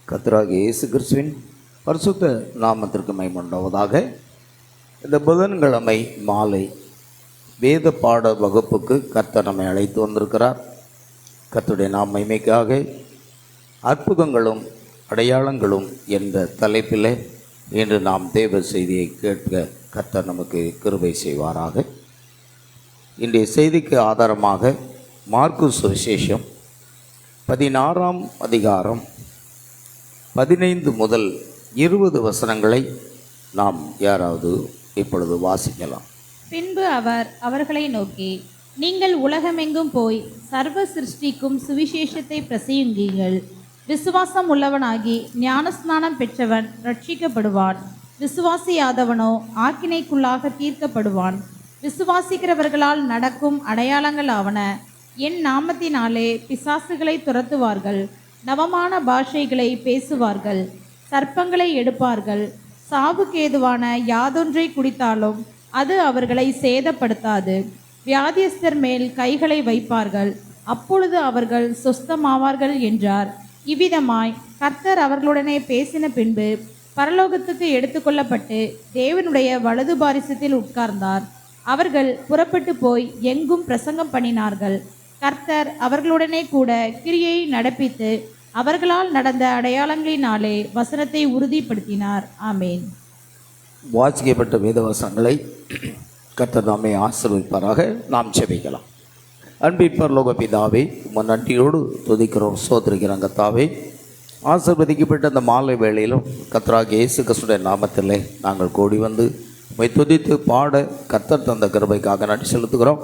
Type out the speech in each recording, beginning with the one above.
கர்த்தராகிய இயேசு கிறிஸ்துவின் பரிசுத்த நாமத்திற்கு மகிமை உண்டாவதாக. இந்த புதன்கிழமை மாலை வேத பாட வகுப்புக்கு கர்த்தர் நம்மை அழைத்து வந்திருக்கிறார். கர்த்தருடைய மகிமைக்காக அற்புதங்களும் அடையாளங்களும் என்ற தலைப்பில் இன்று நாம் தேவ செய்தியை கேட்க கர்த்தர் நமக்கு கிருபை செய்வாராக. இன்றைய செய்திக்கு ஆதாரமாக மார்க்கு சுவிசேஷம் 16ஆம் அதிகாரம் 15 முதல் 20 வசனங்களை நாம் யாராவது இப்பொழுது வாசிக்கலாம். பின்பு அவர் அவர்களை நோக்கி, நீங்கள் உலகமெங்கும் போய் சர்வ சிருஷ்டிக்கும் சுவிசேஷத்தை பிரசங்கியுங்கள். விசுவாசம் உள்ளவனாகி ஞானஸ்நானம் பெற்றவன் ரட்சிக்கப்படுவான், விசுவாசியாதவனோ ஆக்கினைக்குள்ளாக தீர்க்கப்படுவான். விசுவாசிக்கிறவர்களால் நடக்கும் அடையாளங்கள் ஆவன. என் நாமத்தினாலே பிசாசுகளை துரத்துவார்கள், நவமான பாஷைகளை பேசுவார்கள், சர்ப்பங்களை எடுப்பார்கள், சாவுக்கேதுவான யாதொன்றை குடித்தாலும் அது அவர்களை சேதப்படுத்தாது. வியாதியஸ்தர் மேல் கைகளை வைப்பார்கள், அப்பொழுது அவர்கள் சொஸ்தமாவார்கள் என்றார். இவ்விதமாய் கர்த்தர் அவர்களுடனே பேசின பின்பு பரலோகத்துக்கு எடுத்துக்கொள்ளப்பட்டு தேவனுடைய வலது பாரிசத்தில் உட்கார்ந்தார். அவர்கள் புறப்பட்டு போய் எங்கும் பிரசங்கம் பண்ணினார்கள். கர்த்தர் அவர்களுடனே கூட கிரியை நடப்பித்து அவர்களால் நடந்த அடையாளங்களினாலே வசனத்தை உறுதிப்படுத்தினார். ஆமேன். வாசிக்கப்பட்ட வேத வசனங்களை கர்த்தர் நாமே ஆசீர்வதிப்பாராக. நாம் ஜெபிக்கலாம். அன்பின் பரலோக பிதாவே, உம்மை நன்றியோடு துதிக்கிறோம், ஸ்தோத்திரிக்கிறோம். கர்த்தாவே, ஆசீர்வதிக்கப்பட்ட அந்த மாலை வேளையிலும் கர்த்தராகிய இயேசு கிறிஸ்துவின் நாமத்திலே நாங்கள் கூடி வந்து உம்மை துதித்து பாட கர்த்தர் தந்த கிருபைக்காக நன்றி செலுத்துகிறோம்.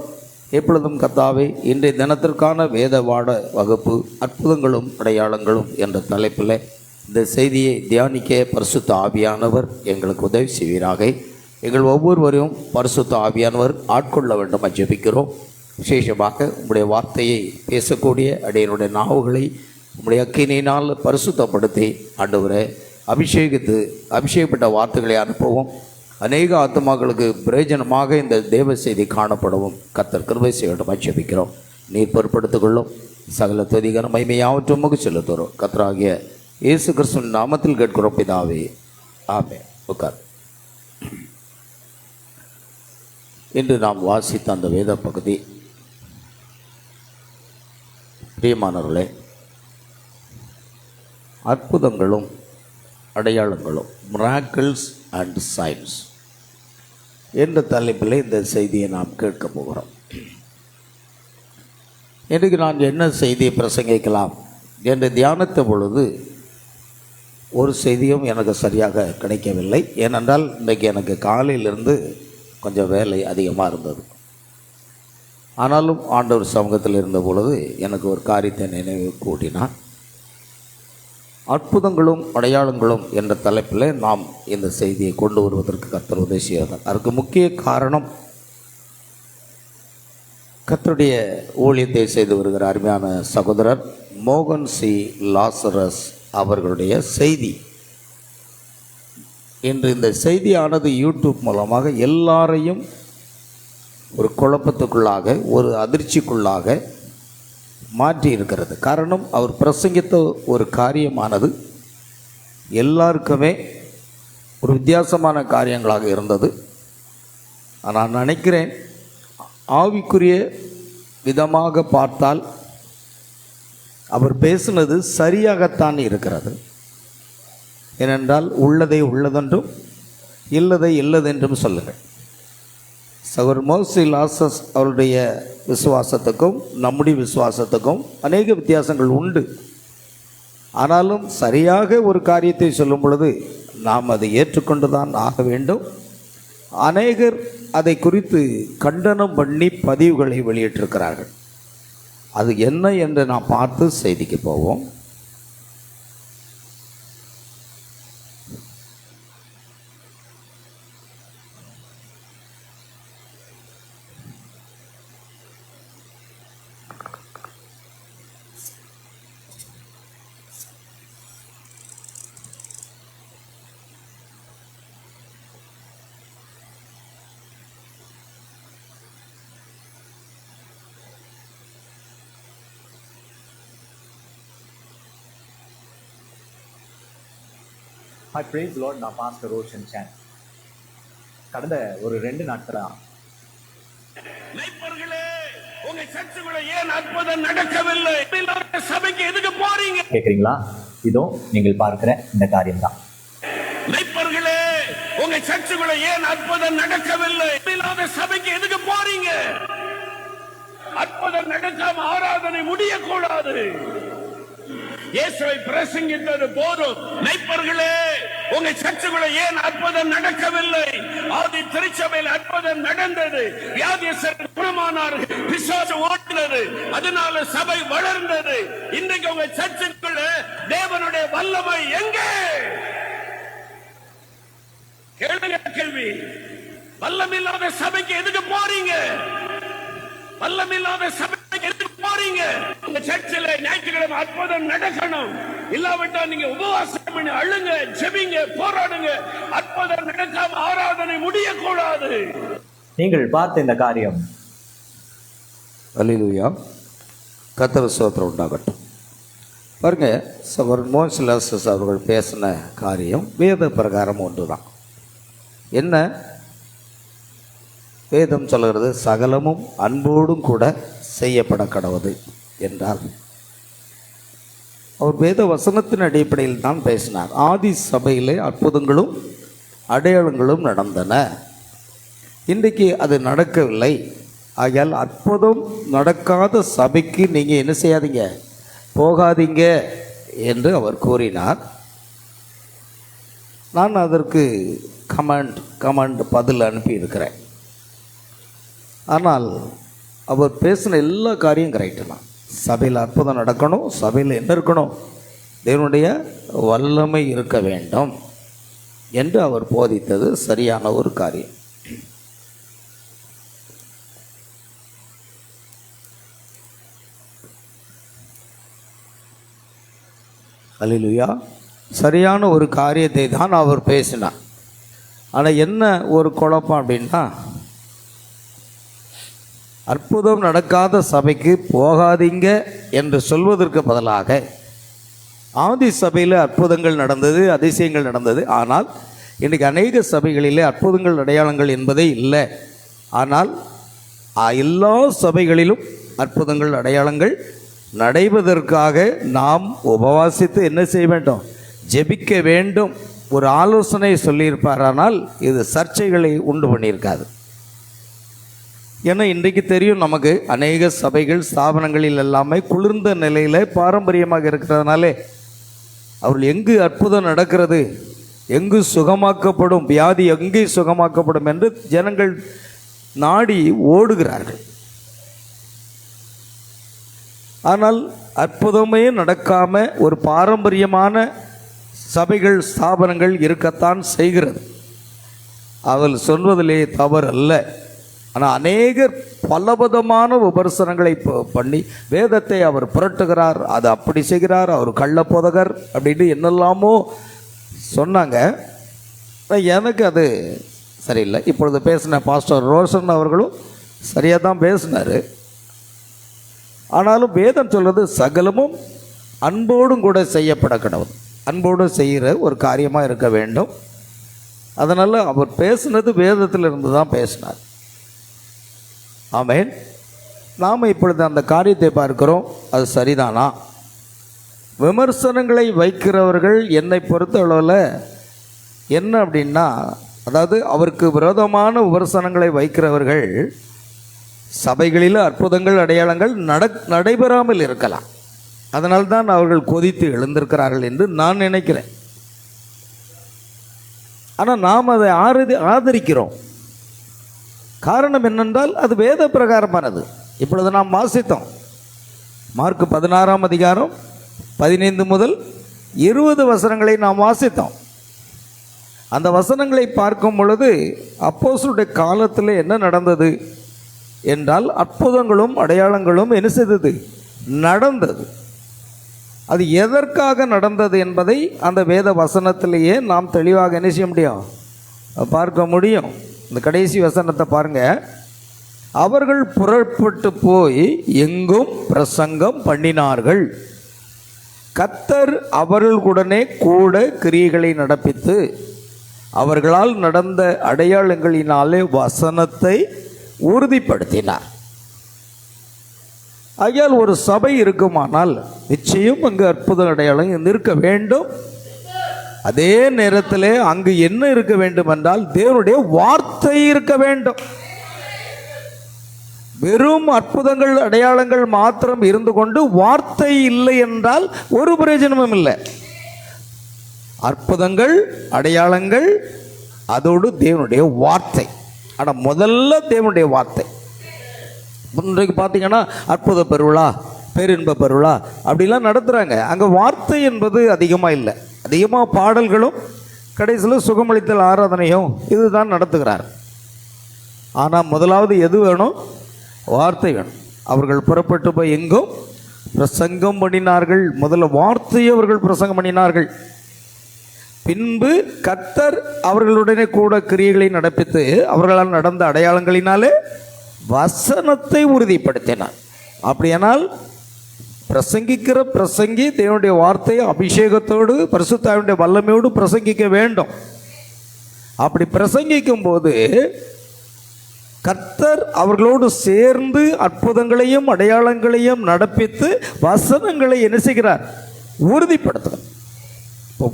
எப்பொழுதும் கர்த்தாவே, இன்றைய தினத்திற்கான வேத பாட வகுப்பு அற்புதங்களும் அடையாளங்களும் என்ற தலைப்பில் இந்த செய்தியை தியானிக்க பரிசுத்த ஆவியானவர் எங்களுக்கு உதவி செய்வீராக. எங்கள் ஒவ்வொருவரையும் பரிசுத்த ஆவியானவர் ஆட்கொள்ள வேண்டும் ஜெபிக்கிறோம். விசேஷமாக உங்களுடைய வார்த்தையை பேசக்கூடிய அடியனுடைய நாவுகளை உங்களுடைய அக்கினியினால் பரிசுத்தப்படுத்தி ஆண்டவரை அபிஷேகப்பட்ட வார்த்தைகளை அனுப்பவும் அநேக ஆத்மாக்களுக்கு பிரயோஜனமாக இந்த தேவ செய்தி காணப்படவும் கர்த்தர் கிருபை செய்ய வேண்டும் ஜெபிக்கிறோம். நீர் பொறுப்படுத்திக் கொள்ளும். சகல துதிகன மகிமையாவற்றும் முக செலுத்துகிறோம். கர்த்தராகிய இயேசு கிறிஸ்துவின் நாமத்தில் கேட்கிறோம் பிதாவே, ஆமென். உட்கார். இன்று நாம் வாசித்த அந்த வேத பகுதி, பிரியமானவர்களே, அற்புதங்களும் அடையாளங்களும், மிராக்கிள்ஸ் அண்ட் சைன்ஸ் என்ற தலைப்பில் இந்த செய்தியை நாம் கேட்க போகிறோம். இன்றைக்கு நான் என்ன செய்தியை பிரசங்கிக்கலாம் என்று தியானித்த பொழுது ஒரு செய்தியும் எனக்கு சரியாக கிடைக்கவில்லை. ஏனென்றால் இன்றைக்கு எனக்கு காலையிலிருந்து கொஞ்சம் வேலை அதிகமாக இருந்தது. ஆனாலும் ஆண்டவர் சமூகத்தில் இருந்த பொழுது எனக்கு ஒரு காரியத்தை நினைவு கூட்டினார். அற்புதங்களும் அடையாளங்களும் என்ற தலைப்பில் நாம் இந்த செய்தியை கொண்டு வருவதற்கு கர்த்தர் உதவி செய்வார். அதற்கு முக்கிய காரணம், கர்த்தருடைய ஊழியத்தை செய்து வருகிற அருமையான சகோதரர் மோகன் சி லாசரஸ் அவர்களுடைய செய்தி. இன்று இந்த செய்தியானது யூடியூப் மூலமாக எல்லாரையும் ஒரு குழப்பத்துக்குள்ளாக, ஒரு அதிர்ச்சிக்குள்ளாக மாற்றி இருக்கிறது. காரணம், அவர் பிரசங்கித்த ஒரு காரியமானது எல்லாருக்குமே ஒரு வித்தியாசமான காரியங்களாக இருந்தது. நான் நினைக்கிறேன், ஆவிக்குரிய விதமாக பார்த்தால் அவர் பேசினது சரியாகத்தான் இருக்கிறது. ஏனென்றால் உள்ளதை உள்ளதென்றும் இல்லதை இல்லதென்றும் சொல்லுங்கள். சகோதரர் மோசி லாசஸ் அவருடைய விசுவாசத்துக்கும் நம்முடைய விசுவாசத்துக்கும் அநேக வித்தியாசங்கள் உண்டு. ஆனாலும் சரியாக ஒரு காரியத்தை சொல்லும் பொழுது நாம் அதை ஏற்றுக்கொண்டு தான் ஆக வேண்டும். அநேகர் அதை குறித்து கண்டனம் பண்ணி பதிவுகளை வெளியிட்டிருக்கிறார்கள். அது என்ன என்று நாம் பார்த்து செய்திக்கு போவோம். Hi, praise Lord. நான் பாஸ்டர் ரோஷன் சான். கடந்த ஒரு 2 நாட்களா மெய்ப்பர்களே, உங்க சர்ச்சுக்குள்ள ஏன் அற்புதம் நடக்கவில்லை? சபைக்கு எதுக்கு போறீங்க? கேக்குறீங்களா? இதோ நீங்கள் பார்க்கிற இந்த காரியம்தான். மெய்ப்பர்களே, உங்க சர்ச்சுக்குள்ள ஏன் அற்புதம் நடக்கவில்லை? இல்லாத சபைக்கு எதுக்கு போறீங்க? அற்புதம் நடக்காம ஆராதனை முடியக்கூடாது. இயேசுவை பிரசங்கித்தது போதும். மெய்ப்பர்களே, உங்க சர்ச்சுக்குள்ள ஏன் அற்புதம் நடக்கவில்லை? ஆதி திருச்சபையில் அற்புதம் நடந்தது, வியாதியஸ்தர்கள் குணமானார்கள், பிசாசு ஓடினது, அதனால சபை வளர்ந்தது. இன்றைக்கு உங்க சர்ச்சுக்குள்ள தேவனுடைய வல்லமை எங்கே? கேளுங்க கேள்வி. வல்லமில்லாத சபைக்கு எதுக்கு போறீங்க? வல்லமில்லாத சபைக்கு எதுக்கு போறீங்க? உங்க சர்ச்சில் ஞாயிற்றுக்கிழமை அற்புதம் நடக்கணும். இல்லாவிட்டா நீங்க உபவாசம் பண்ணி அழுங்க, ஜெபிங்க, போராடுங்க. அற்புதம் நடக்காம ஆராதனை முடியக்கூடாது. நீங்கள் பார்த்த இந்த காரியம் அல்லேலூயா, கர்த்தர் ஸ்தோத்திரம் உண்டாகட்டும். பாருங்க, சகோதரன் மோன்சிலாசஸ் அவர்கள் பேசின காரியம் வேத பிரகாரம் ஒன்று தான். என்ன வேதம் சொல்கிறது? சகலமும் அன்போடும் கூட செய்யப்பட கடவுது என்றால் அவர் வேத வசனத்தின் அடிப்படையில் தான் பேசினார். ஆதி சபையிலே அற்புதங்களும் அடையாளங்களும் நடந்தன. இன்றைக்கு அது நடக்கவில்லை. ஆகையால் அற்புதம் நடக்காத சபைக்கு நீங்கள் என்ன செய்யாதீங்க, போகாதீங்க என்று அவர் கூறினார். நான் அதற்கு கமெண்ட் பதில் அனுப்பியிருக்கிறேன். ஆனால் அவர் பேசின எல்லா காரியம் கரெக்டு தான். சபையில் அற்புதம் நடக்கணும், சபையில் என்ன இருக்கணும்? தேவனுடைய வல்லமை இருக்க வேண்டும் என்று அவர் போதித்தது சரியான ஒரு காரியம். அல்லேலூயா, சரியான ஒரு காரியத்தை தான் அவர் பேசினார். ஆனால் என்ன ஒரு குழப்பம் அப்படின்னா, அற்புதம் நடக்காத சபைக்கு போகாதீங்க என்று சொல்வதற்கு பதிலாக ஆதி சபையில் அற்புதங்கள் நடந்தது, அதிசயங்கள் நடந்தது. ஆனால் இன்றைக்கு அநேக சபைகளிலே அற்புதங்கள் அடையாளங்கள் என்பதே இல்லை. ஆனால் எல்லா சபைகளிலும் அற்புதங்கள் அடையாளங்கள் நடைவதற்காக நாம் உபவாசித்து என்ன செய்ய வேண்டும்? ஜெபிக்க வேண்டும். ஒரு ஆலோசனை சொல்லியிருப்பார். ஆனால் இது சர்ச்சைகளை உண்டு பண்ணியிருக்காது. ஏன்னா இன்றைக்கு தெரியும் நமக்கு, அநேக சபைகள் ஸ்தாபனங்களில் எல்லாமே குளிர்ந்த நிலையில் பாரம்பரியமாக இருக்கிறதுனாலே அவர்கள் எங்கு அற்புதம் நடக்கிறது, எங்கு சுகமாக்கப்படும், வியாதி எங்கே சுகமாக்கப்படும் என்று ஜனங்கள் நாடி ஓடுகிறார்கள். ஆனால் அற்புதமே நடக்காமல் ஒரு பாரம்பரியமான சபைகள் ஸ்தாபனங்கள் இருக்கத்தான் செய்கிறது. அவள் சொல்வதிலே தவறு அல்ல. ஆனால் அநேகர் பலவிதமான விமர்சனங்களை பண்ணி வேதத்தை அவர் புரட்டுகிறார், அது அப்படி செய்கிறார், அவர் கள்ளப்போதகர் அப்படின்னு என்னெல்லாமோ சொன்னாங்க. எனக்கு அது சரியில்லை. இப்பொழுது பேசின பாஸ்டர் ரோஷன் அவர்களும் சரியாக தான் பேசினார். ஆனாலும் வேதம் சொல்வது சகலமும் அன்போடும் கூட செய்யப்பட கடவுள், அன்போடு செய்கிற ஒரு காரியமாக இருக்க வேண்டும். அதனால் அவர் பேசினது வேதத்திலிருந்து தான் பேசினார். ஆமென். நாம் இப்பொழுது அந்த காரியத்தை பார்க்கிறோம், அது சரிதானா? விமர்சனங்களை வைக்கிறவர்கள் என்னை பொறுத்த அளவில் என்ன அப்படின்னா, அதாவது அவருக்கு விரோதமான விமர்சனங்களை வைக்கிறவர்கள் சபைகளில் அற்புதங்கள் அடையாளங்கள் நடைபெறாமல் இருக்கலாம். அதனால்தான் அவர்கள் கொதித்து எழுந்திருக்கிறார்கள் என்று நான் நினைக்கிறேன். ஆனால் நாம் அதை ஆதரிக்கிறோம். காரணம் என்னென்றால் அது வேத பிரகாரமானது. இப்பொழுது நாம் வாசித்தோம், மார்க் 16ஆம் அதிகாரம் 15 முதல் 20 வசனங்களை நாம் வாசித்தோம். அந்த வசனங்களை பார்க்கும் பொழுது அப்போஸ்தலருடைய காலத்தில் என்ன நடந்தது என்றால் அற்புதங்களும் அடையாளங்களும் என்ன செய்தது? நடந்தது. அது எதற்காக நடந்தது என்பதை அந்த வேத வசனத்திலேயே நாம் தெளிவாக என்ன செய்ய முடியும்? பார்க்க முடியும். இந்த கடைசி வசனத்தை பாருங்க. அவர்கள் புறப்பட்டு போய் எங்கும் பிரசங்கம் பண்ணினார்கள். கர்த்தர் அவர்களுடனே கூட கிரியைகளை நடப்பித்து அவர்களால் நடந்த அடையாளங்களினாலே வசனத்தை உறுதிப்படுத்தினார். ஆகையால் ஒரு சபை இருக்குமானால் நிச்சயம் அங்கு அற்புத அடையாளம் இருக்க வேண்டும். அதே நேரத்தில் அங்கு என்ன இருக்க வேண்டும் என்றால் தேவனுடைய வார்த்தை இருக்க வேண்டும். வெறும் அற்புதங்கள் அடையாளங்கள் மாத்திரம் இருந்து கொண்டு வார்த்தை இல்லை என்றால் ஒரு பிரயோஜனமும் இல்லை. அற்புதங்கள் அடையாளங்கள் அதோடு தேவனுடைய வார்த்தை. ஆனால் முதல்ல தேவனுடைய வார்த்தை. இன்றைக்கு பார்த்தீங்கன்னா அற்புத பெருவிழா, பேரின்ப பெருவிழா அப்படிலாம் நடத்துகிறாங்க. அங்கே வார்த்தை என்பது அதிகமாக இல்லை. அதிகமாக பாடல்களும் கடைசியில் சுகமளித்தல் ஆராதனையும் இதுதான் நடத்துகிறார். ஆனால் முதலாவது எது வேணும்? வார்த்தை வேணும். அவர்கள் புறப்பட்டு போய் எங்கும் பிரசங்கம் பண்ணினார்கள். முதல்ல வார்த்தையை அவர்கள் பிரசங்கம் பண்ணினார்கள். பின்பு கர்த்தர் அவர்களுடனே கூட கிரியைகளை நடப்பித்து அவர்களால் நடந்த அடையாளங்களினாலே வசனத்தை உறுதிப்படுத்தினார். அப்படியானால் பிரசங்கிக்கிற பிரசங்கி தேவனுடைய வார்த்தையை அபிஷேகத்தோடு பரிசுத்த ஆவியுடைய வல்லமையோடு பிரசங்கிக்க வேண்டும். அப்படி பிரசங்கிக்கும் போது கர்த்தர் அவர்களோடு சேர்ந்து அற்புதங்களையும் அடையாளங்களையும் நடப்பித்து வசனங்களை என்ன செய்கிறார்? உறுதிப்படுத்துகிறார். இப்போ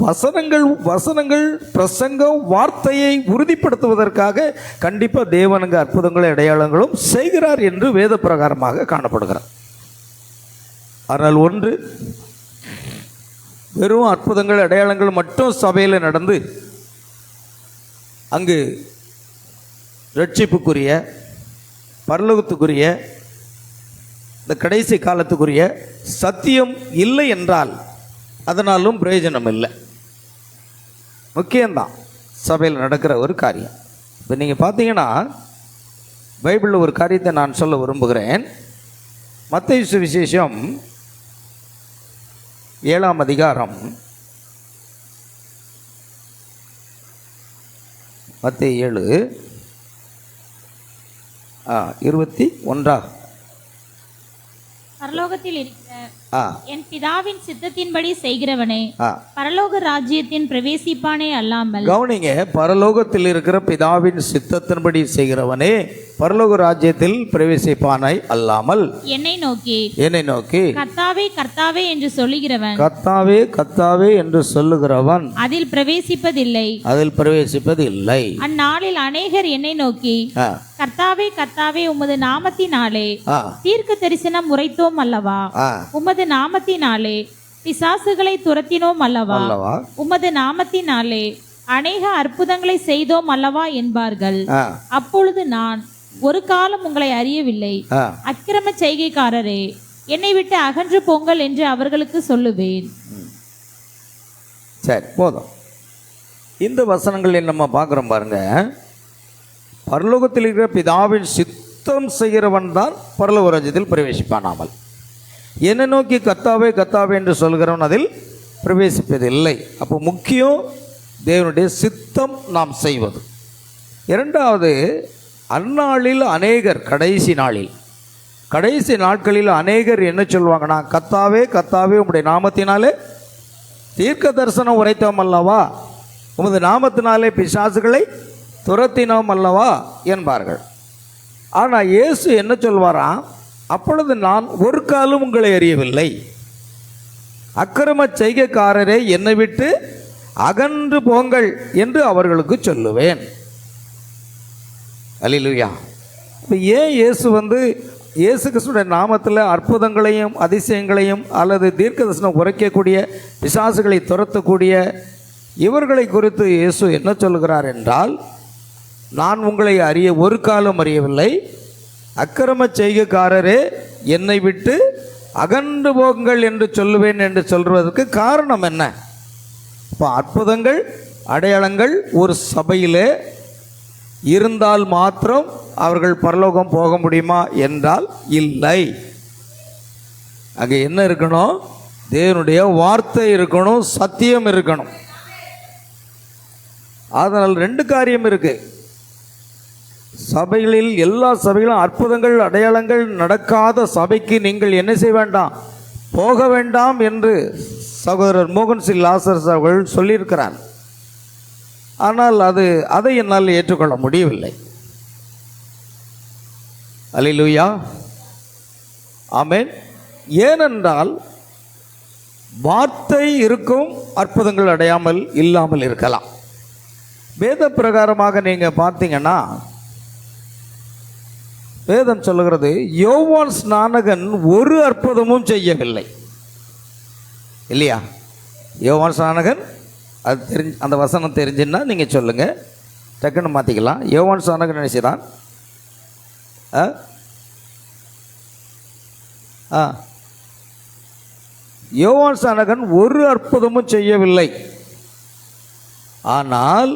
வசனங்கள் பிரசங்கம் வார்த்தையை உறுதிப்படுத்துவதற்காக கண்டிப்பாக தேவனுங்க அற்புதங்களை அடையாளங்களும் செய்கிறார் என்று வேத பிரகாரமாக காணப்படுகிறார். ஆனால் ஒன்று, வெறும் அற்புதங்கள் அடையாளங்கள் மட்டும் சபையில் நடந்து அங்கு ரட்சிப்புக்குரிய பரலோகத்துக்குரிய இந்த கடைசி காலத்துக்குரிய சத்தியம் இல்லை என்றால் அதனாலும் பிரயோஜனம் இல்லை. முக்கியம்தான் சபையில் நடக்கிற ஒரு காரியம். இப்போ நீங்கள் பார்த்தீங்கன்னா பைபிளில் ஒரு காரியத்தை நான் சொல்ல விரும்புகிறேன். மத்தேயு சுவிசேஷம் 7ஆம் அதிகாரம், மத்தேயு 7:21. பரலோகத்தில் இருக்கிற என் பிதாவின் சித்தத்தின்படி செய்கிறவனே பரலோக ராஜ்யத்தின் பிரவேசிப்பானே அல்லாமல். கவனிங்க, பரலோகத்தில் இருக்கிற பிதாவின் சித்தத்தின்படி செய்கிறவனே பரலோக ராஜ்யத்தில் பிரவேசிப்பானை அல்லாமல். என்னை நோக்கி கர்த்தாவே கர்த்தாவே என்று சொல்லுகிறவன், கர்த்தாவே கர்த்தாவே என்று சொல்லுகிறவன் அதில் பிரவேசிப்பதில்லை. அந்நாளில் அநேகர் என்னை நோக்கி கர்த்தாவே கர்த்தாவே உமது நாமத்தினாலே தீர்க்க தரிசனம் உரைத்தோம் அல்லவா, உமது நாமத்தினாலே பிசாசுகளை துரத்தினோம் அல்லவா, உமது நாமத்தினாலே அநேக அற்புதங்களை செய்தோம் அல்லவா என்பார்கள். அப்பொழுது நான் ஒரு காலம் உங்களை அறியவில்லை, அக்கிரம செய்கைக்காரரே என்னை விட்டு அகன்று போங்கள் என்று அவர்களுக்கு சொல்லுவேன். சரி, போதும். இந்த வசனங்களை நம்ம பார்க்குறோம் பாருங்க. பரலோகத்தில் இருக்கிற பிதாவின் சித்தம் செய்கிறவன் தான் பரலோக ராஜ்யத்தில் பிரவேசிப்பானாமல். என்னை நோக்கி கர்த்தாவே கர்த்தாவே என்று சொல்கிறவன் அதில் பிரவேசிப்பதில்லை. அப்போ முக்கியம் தேவனுடைய சித்தம் நாம் செய்வது. இரண்டாவது, அந்நாளில் அநேகர், கடைசி நாட்களில் அநேகர் என்ன சொல்லுவாங்கன்னா, கர்த்தாவே கர்த்தாவே உம்முடைய நாமத்தினாலே தீர்க்க தரிசனம் உரைத்தோம் அல்லவா, உமது நாமத்தினாலே பிசாசுகளை துரத்தினோம் அல்லவா என்பார்கள். ஆனால் இயேசு என்ன சொல்வாராம்? அப்பொழுது நான் ஒரு காலம் உங்களை அறியவில்லை, அக்கிரம செய்கைக்காரரே என்னை விட்டு அகன்று போங்கள் என்று அவர்களுக்கு சொல்லுவேன். அல்லேலூயா. இப்போ ஏன் இயேசு கிறிஸ்துடைய நாமத்தில் அற்புதங்களையும் அதிசயங்களையும் அல்லது தீர்க்க தரிசனம் உரைக்கக்கூடிய பிசாசுகளை துரத்தக்கூடிய இவர்களை குறித்து இயேசு என்ன சொல்கிறார் என்றால், நான் உங்களை ஒரு காலம் அறியவில்லை, அக்கிரம செய்கைக்காரரே என்னை விட்டு அகன்று போங்கள் என்று சொல்லுவேன் என்று சொல்வதற்கு காரணம் என்ன? இப்போ அற்புதங்கள் அடையாளங்கள் ஒரு சபையிலே இருந்தால் மாத்திரம் அவர்கள் பரலோகம் போக முடியுமா என்றால் இல்லை. அங்கே என்ன இருக்கணும்? தேவனுடைய வார்த்தை இருக்கணும், சத்தியம் இருக்கணும். அதனால் ரெண்டு காரியம் இருக்கு. சபைகளில் எல்லா சபைகளும் அற்புதங்கள் அடையாளங்கள் நடக்காத சபைக்கு நீங்கள் என்ன செய்ய வேண்டாம்? போக வேண்டாம் என்று சகோதரர் மோகன் சி லாசரஸ் அவர்கள் சொல்லியிருக்கிறார். ஆனால் அதை என்னால் ஏற்றுக்கொள்ள முடியவில்லை. அல்லேலூயா, ஆமென். ஏனென்றால் வார்த்தை இருக்கும், அற்புதங்கள் அடையாமல் இல்லாமல் இருக்கலாம். வேத பிரகாரமாக நீங்கள் பார்த்தீங்கன்னா வேதம் சொல்லுகிறது, யோவான் ஸ்நானகன் ஒரு அற்புதமும் செய்யவில்லை, இல்லையா? யோவான் ஸ்நானகன் அது அந்த வசனம் தெரிஞ்சுன்னா நீங்கள் சொல்லுங்கள், டக்குன்னு மாற்றிக்கலாம். யோவான் ஸ்நானகன் நினைச்சான் யோவான் ஸ்நானகன் ஒரு அற்புதமும் செய்யவில்லை. ஆனால்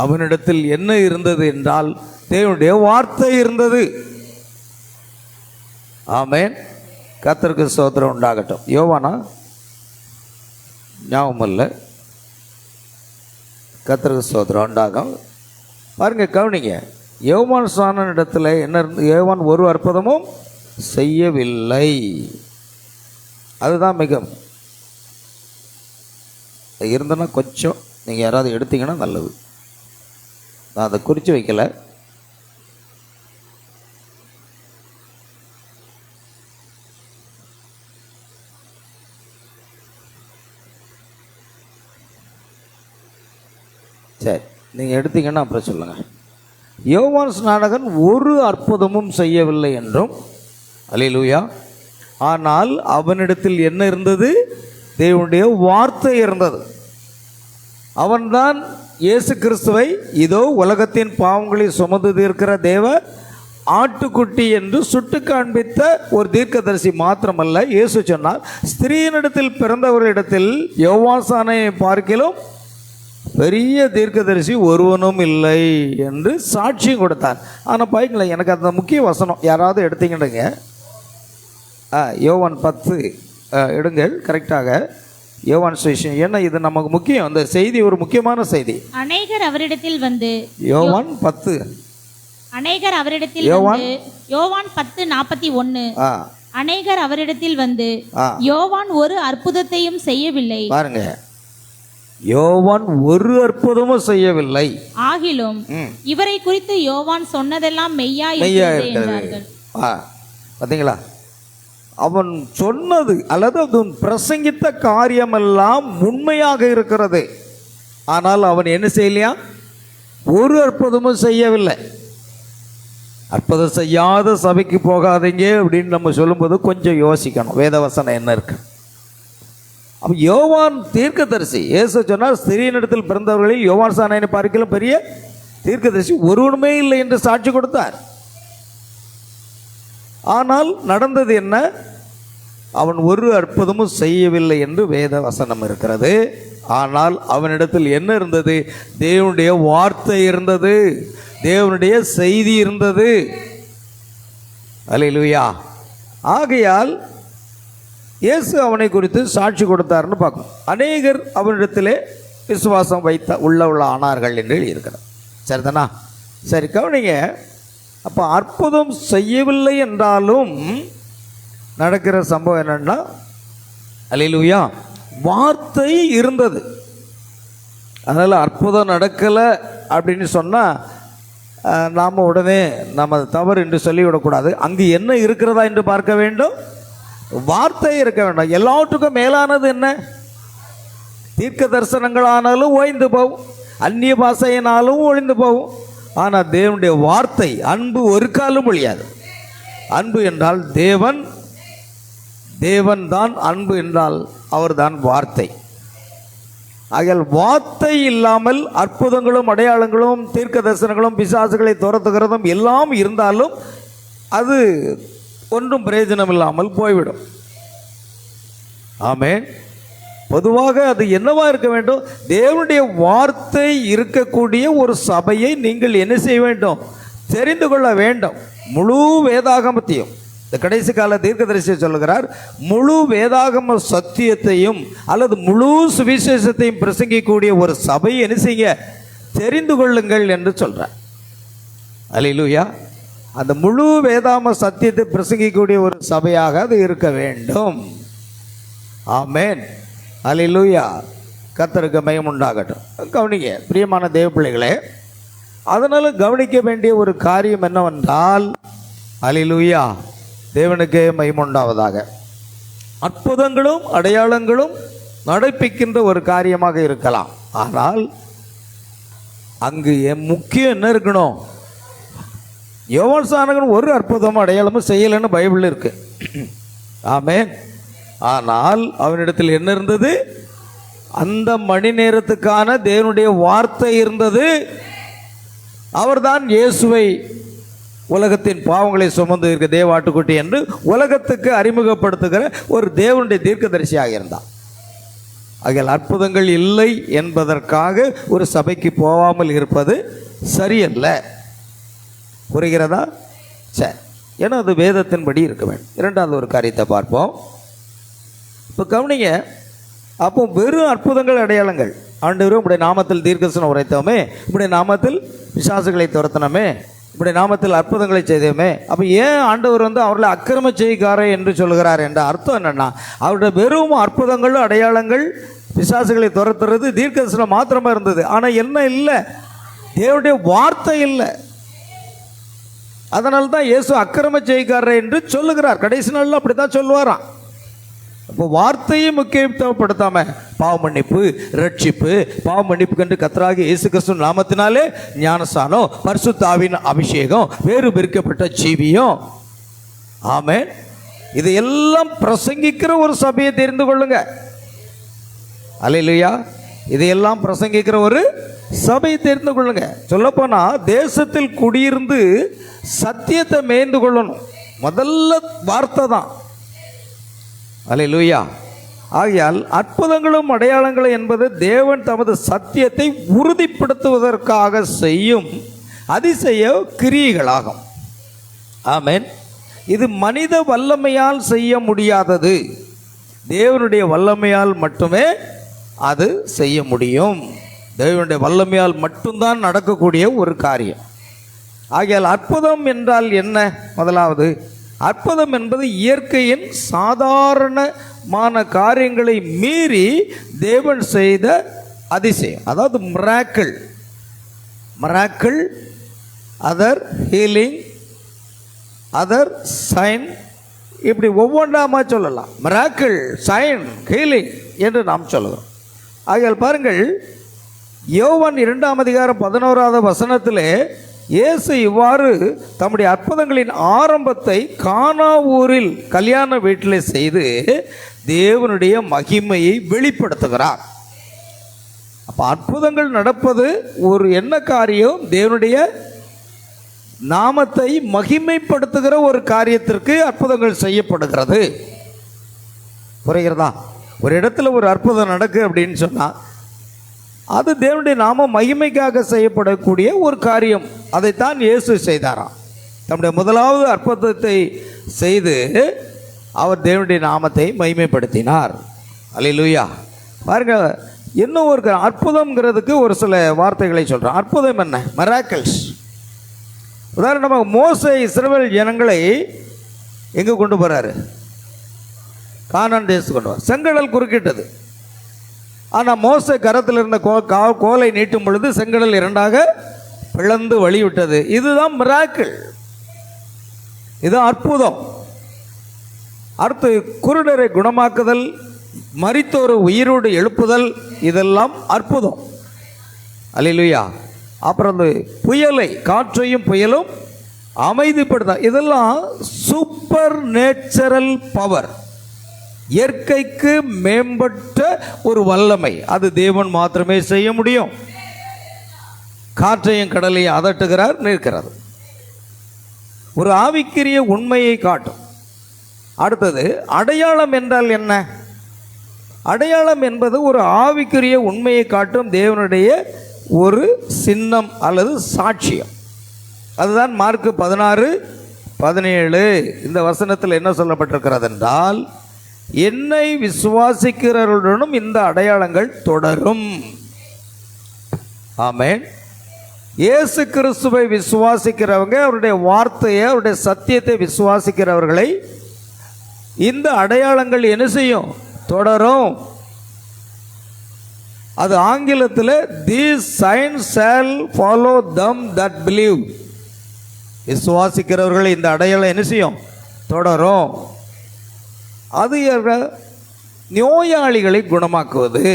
அவனிடத்தில் என்ன இருந்தது என்றால் தேவனுடைய வார்த்தை இருந்தது. ஆமென். கர்த்தருக்கு ஸ்தோத்திரம் உண்டாகட்டும். யோவானா ஞாபகம் இல்லை, கர்த்தருக்கு ஸ்தோத்திரம் உண்டாகும். பாருங்க, கவனிங்க. யோவான் ஸ்நானன் இடத்துல என்ன இருந்து? யோவான் ஒரு அற்புதமும் செய்யவில்லை. அதுதான் மிக இருந்தனா கொஞ்சம் நீங்கள் யாராவது எடுத்தீங்கன்னா நல்லது. நான் அதை குறித்து வைக்கல. சரி, நீங்கள் எடுத்தீங்கன்னா அப்புறம் சொல்லுங்கள். யோவான் ஸ்நானகன் ஒரு அற்புதமும் செய்யவில்லை என்றும், அல்லேலூயா, ஆனால் அவனிடத்தில் என்ன இருந்தது? தேவனுடைய வார்த்தை இருந்தது. அவன்தான் இயேசு கிறிஸ்துவை இதோ உலகத்தின் பாவங்களை சுமந்து தீர்க்கிற தேவ ஆட்டுக்குட்டி என்று சுட்டு காண்பித்த ஒரு தீர்க்கதரிசி மாத்திரமல்ல. இயேசு சொன்னார், ஸ்திரீனிடத்தில் பிறந்தவர்களிடத்தில் யோவான் பார்க்கிலும் பெரிய தீர்க்கதரிசி ஒருவனும் இல்லை என்று சாட்சியம் கொடுத்தார். ஆனால் பாய்ங்களேன், எனக்கு அந்த முக்கிய வசனம் யாராவது எடுத்தீங்கன்னுங்க. யோவான் 10 எடுங்கள் கரெக்டாக. யோவான் சுவிசேஷம், ஏன்னா இது நமக்கு முக்கியம். அந்த செய்தி ஒரு முக்கியமான செய்தி. அநேகர் அவரிடத்தில் வந்து யோவான் 10 அநேகர் அவரிடத்தில் வந்து யோவான் 10:41 அநேகர் அவரிடத்தில் வந்து யோவான் ஒரு அற்புதத்தையும் செய்யவில்லை. பாருங்க, யோவான் ஒரு அற்புதமும் செய்யவில்லை. ஆகிலும் இவரை குறித்து யோவான் சொன்னதெல்லாம் மெய்யா இருக்கிறது. பார்த்தீங்களா? அவன் சொன்னது அல்லது அவன் பிரசங்கித்த காரியமெல்லாம் உண்மையாக இருக்கிறது. ஆனால் அவன் என்ன செய்யலையா? ஒரு அற்புதமும் செய்யவில்லை. அற்புதம் செய்யாத சபைக்கு போகாதீங்க அப்படின்னு நம்ம சொல்லும்போது கொஞ்சம் யோசிக்கணும், வேதவசனம் என்ன இருக்கு. அப்போ யோவான் தீர்க்கதரிசி, இயேசு சொன்னார், ஸ்திரீனிடத்தில் பிறந்தவர்களில் யோவான் ஸ்நானனை பார்க்கிலும் பெரிய தீர்க்கதரிசி ஒருவனுமே இல்லை என்று சாட்சி கொடுத்தார். ஆனால் நடந்தது என்ன? அவன் ஒரு அற்புதமும் செய்யவில்லை என்று வேத வசனம் இருக்கிறது. ஆனால் அவனிடத்தில் என்ன இருந்தது? தேவனுடைய வார்த்தை இருந்தது, தேவனுடைய செய்தி இருந்தது. அல்லேலூயா. ஆகையால் இயேசு அவனை குறித்து சாட்சி கொடுத்தார்னு பார்க்கணும். அநேகர் அவனிடத்திலே விசுவாசம் உள்ள ஆனார்கள் என்று எழுதியிருக்கிறார். சரிதானா? சரி, கவனிங்க. அப்போ அற்புதம் செய்யவில்லை என்றாலும் நடக்கிற சம்பவம் என்னன்னா, அல்லேலூயா, வார்த்தை இருந்தது. அதனால் அற்புதம் நடக்கலை அப்படின்னு சொன்னால் நாம் உடனே நம்ம தவறு என்று சொல்லிவிடக்கூடாது. அங்கு என்ன இருக்கிறதா என்று பார்க்க வேண்டும், வார்த்தை இருக்க வேண்டும். எல்லாவற்றுக்கும் மேலானது என்ன? தீர்க்க தரிசனங்களானாலும் ஓய்ந்து போகும், அந்நிய பாஷையினாலும் ஒழிந்து போகும். ஆனால் தேவனுடைய வார்த்தை, அன்பு ஒரு காலம் ஒழியாது. அன்பு என்றால் தேவன், தேவன் தான் அன்பு என்றால் அவர்தான் வார்த்தை. ஆகையால் வார்த்தை இல்லாமல் அற்புதங்களும் அடையாளங்களும் தீர்க்க தரிசனங்களும் பிசாசுகளை துரத்துகிறதும் எல்லாம் இருந்தாலும் அது ஒன்றும் பிரயோஜனம் இல்லாமல் போய்விடும். ஆமென். பொதுவாக அது என்னவா இருக்க வேண்டும்? தேவனுடைய வார்த்தை இருக்கக்கூடிய ஒரு சபையை நீங்கள் என்ன செய்ய வேண்டும்? தெரிந்து கொள்ள வேண்டும். முழு வேதாகமத்தையும், இந்த கடைசி கால தீர்க்கதரிசி சொல்லுகிறார், முழு வேதாகம சத்தியத்தையும் அல்லது முழு சுவிசேஷத்தையும் பிரசங்கிக்கக்கூடிய ஒரு சபையை என்ன செய்ய? தெரிந்து கொள்ளுங்கள் என்று சொல்றார். அல்லேலூயா. அந்த முழு வேதாம சத்தியத்தை பிரசங்கிக்கக்கூடிய ஒரு சபையாக அது இருக்க வேண்டும். ஆமென். அல்லேலூயா. கர்த்தருக்கு மகிமை உண்டாகட்டும். கவனிங்க பிரியமான தேவ பிள்ளைகளே, அதனால் கவனிக்க வேண்டிய ஒரு காரியம் என்னவென்றால், அல்லேலூயா, தேவனுக்கே மகிமை உண்டாவதாக, அற்புதங்களும் அடையாளங்களும் நடப்பிக்கின்ற ஒரு காரியமாக இருக்கலாம். ஆனால் அங்கு முக்கியம் என்ன இருக்கணும்? யோவான் ஸ்நானகன் ஒரு அற்புதமும் அடையாளமும் செய்யலைன்னு பைபிளில் இருக்கு. ஆமென். ஆனால் அவனிடத்தில் என்ன இருந்தது? அந்த மணி நேரத்துக்கான தேவனுடைய வார்த்தை இருந்தது. அவர்தான் இயேசுவை உலகத்தின் பாவங்களை சுமந்து இருக்க தேவாட்டுக்குட்டி என்று உலகத்துக்கு அறிமுகப்படுத்துகிற ஒரு தேவனுடைய தீர்க்கதரிசியாக இருந்தார். ஆகிய அற்புதங்கள் இல்லை என்பதற்காக ஒரு சபைக்கு போகாமல் இருப்பது சரியல்ல. புரிகிறதா? சரி, ஏன்னா அது வேதத்தின்படி இருக்க வேண்டும். இரண்டாவது ஒரு காரியத்தை பார்ப்போம். இப்போ கவனிங்க, அப்போ வெறும் அற்புதங்கள் அடையாளங்கள், ஆண்டவரே உம்முடைய நாமத்தில் தீர்க்கதரிசனம் உரைத்தோமே, உம்முடைய நாமத்தில் பிசாசுகளை துரத்தினோமே, இப்படி நாமத்தில் அற்புதங்களை செய்தோமே, அப்போ ஏன் ஆண்டவர் அவர்களை அக்கிரம செய்காரே என்று சொல்கிறார் என்ற அர்த்தம் என்னென்னா, அவருடைய வெறும் அற்புதங்களும் அடையாளங்கள் பிசாசுகளை துரத்துறது தீர்க்கதரிசனம் மாத்திரமா இருந்தது. ஆனால் என்ன இல்லை? தேவனுடைய வார்த்தை இல்லை. அதனால தான் இயேசு அக்கிரம செய்காரே என்று சொல்லுகிறார். கடைசி நாளில் அப்படி தான் சொல்லுவாராம். அப்போ வார்த்தையை முக்கியத்துவப்படுத்தாம பாவ மன்னிப்பு, ரட்சிப்பு, பாவ மன்னிப்புக்கு என்று கர்த்தராகிய இயேசு கிறிஸ்து நாமத்தினாலே ஞானஸ்நானம், பரிசுத்த ஆவியின் அபிஷேகம், வேறு பிரிக்கப்பட்ட ஜீவியம், ஆமென், இதையெல்லாம் பிரசங்கிக்கிற ஒரு சபையை தெரிந்து கொள்ளுங்க. அல்லேலூயா. இதையெல்லாம் பிரசங்கிக்கிற ஒரு சபையை தெரிந்து கொள்ளுங்க. சொல்லப்போனா தேசத்தில் குடியிருந்து சத்தியத்தை மேய்ந்து கொள்ளணும். முதல்ல வார்த்தை தான். அல்லேலூயா. ஆகையால் அற்புதங்களும் அடையாளங்களும் என்பது தேவன் தமது சத்தியத்தை உறுதிப்படுத்துவதற்காக செய்யும் அதிசய கிரியைகளாகும். ஆமென். இது மனித வல்லமையால் செய்ய முடியாதது. தேவனுடைய வல்லமையால் மட்டுமே அது செய்ய முடியும். தேவனுடைய வல்லமையால் மட்டும்தான் நடக்கக்கூடிய ஒரு காரியம். ஆகையால் அற்புதம் என்றால் என்ன? முதலாவது, அற்புதம் என்பது இயற்கையின் சாதாரணமான காரியங்களை மீறி தேவன் செய்த அதிசயம். அதாவது miracle, miracle, other healing, other sign, இப்படி ஒவ்வொன்றாமா சொல்லலாம். மிராக்கிள், சைன், ஹீலிங் என்று நாம் சொல்லுவோம். ஆகையால் பாருங்கள், யோவான் 2:11 இயேசு இவ்வாறு தம்முடைய அற்புதங்களின் ஆரம்பத்தை கானா ஊரில் கல்யாண வீட்டில் செய்து தேவனுடைய மகிமையை வெளிப்படுத்துகிறார். அப்போ அற்புதங்கள் நடப்பது ஒரு என்ன காரியம்? தேவனுடைய நாமத்தை மகிமைப்படுத்துகிற ஒரு காரியத்திற்கு அற்புதங்கள் செய்யப்படுகிறது. புரிகிறதா? ஒரு இடத்துல ஒரு அற்புதம் நடக்கு அப்படின்னு சொன்னால் அது தேவனுடைய நாம மகிமைக்காக செய்யப்படக்கூடிய ஒரு காரியம். அதைத்தான் இயேசு செய்தாராம். தம்முடைய முதலாவது அற்புதத்தை செய்து அவர் தேவனுடைய நாமத்தை மகிமைப்படுத்தினார். அல்லேலூயா. பாருங்க, இன்னும் ஒரு அற்புதம்ங்கிறதுக்கு ஒரு சில வார்த்தைகளை சொல்கிறேன். அற்புதம் என்ன? மிராக்கிள்ஸ். உதாரணமாக மோசே இஸ்ரவேல் ஜனங்களை எங்கே கொண்டு போகிறாரு? கானான் தேசத்துக்கு கொண்டு வர. செங்கடல் குறுக்கிட்டது. ஆனால் மோசே கரத்தில் இருந்த கோலை நீட்டும் பொழுது செங்கடல் இரண்டாக பிளந்து வழிவிட்டது. இதுதான் மிராக்கிள், இது அற்புதம். அடுத்து குருடரை குணமாக்குதல், மரித்தோரை உயிரோடு எழுப்புதல், இதெல்லாம் அற்புதம். அல்லேலூயா. அப்புறம் அந்த புயலை, காற்றையும் புயலும் அமைதிப்படுத்த, இதெல்லாம் சூப்பர் நேச்சுரல் பவர், இயற்கைக்கு மேம்பட்ட ஒரு வல்லமை. அது தேவன் மாத்திரமே செய்ய முடியும். காற்றையும் கடலையும் அதட்டுகிறார், நிற்கிறது. ஒரு ஆவிக்குரிய உண்மையை காட்டும். அடுத்தது அடையாளம் என்றால் என்ன? அடையாளம் என்பது ஒரு ஆவிக்குரிய உண்மையை காட்டும் தேவனுடைய ஒரு சின்னம் அல்லது சாட்சியம். அதுதான் மார்க்கு 16:17 இந்த வசனத்தில் என்ன சொல்லப்பட்டிருக்கிறது என்றால், என்னை விசுவாசிக்கிறவர்களுடனும் இந்த அடையாளங்கள் தொடரும். ஆமென். இயேசு கிறிஸ்துவை விசுவாசிக்கிறவங்க, அவருடைய வார்த்தையை, அவருடைய சத்தியத்தை விசுவாசிக்கிறவர்களை இந்த அடையாளங்கள் என்ன செய்யும்? தொடரும். அது ஆங்கிலத்தில் these signs shall follow them that believe. விசுவாசிக்கிறவர்கள் இந்த அடையாளம் என்ன செய்யும்? தொடரும். அது நோயாளிகளை குணமாக்குவது,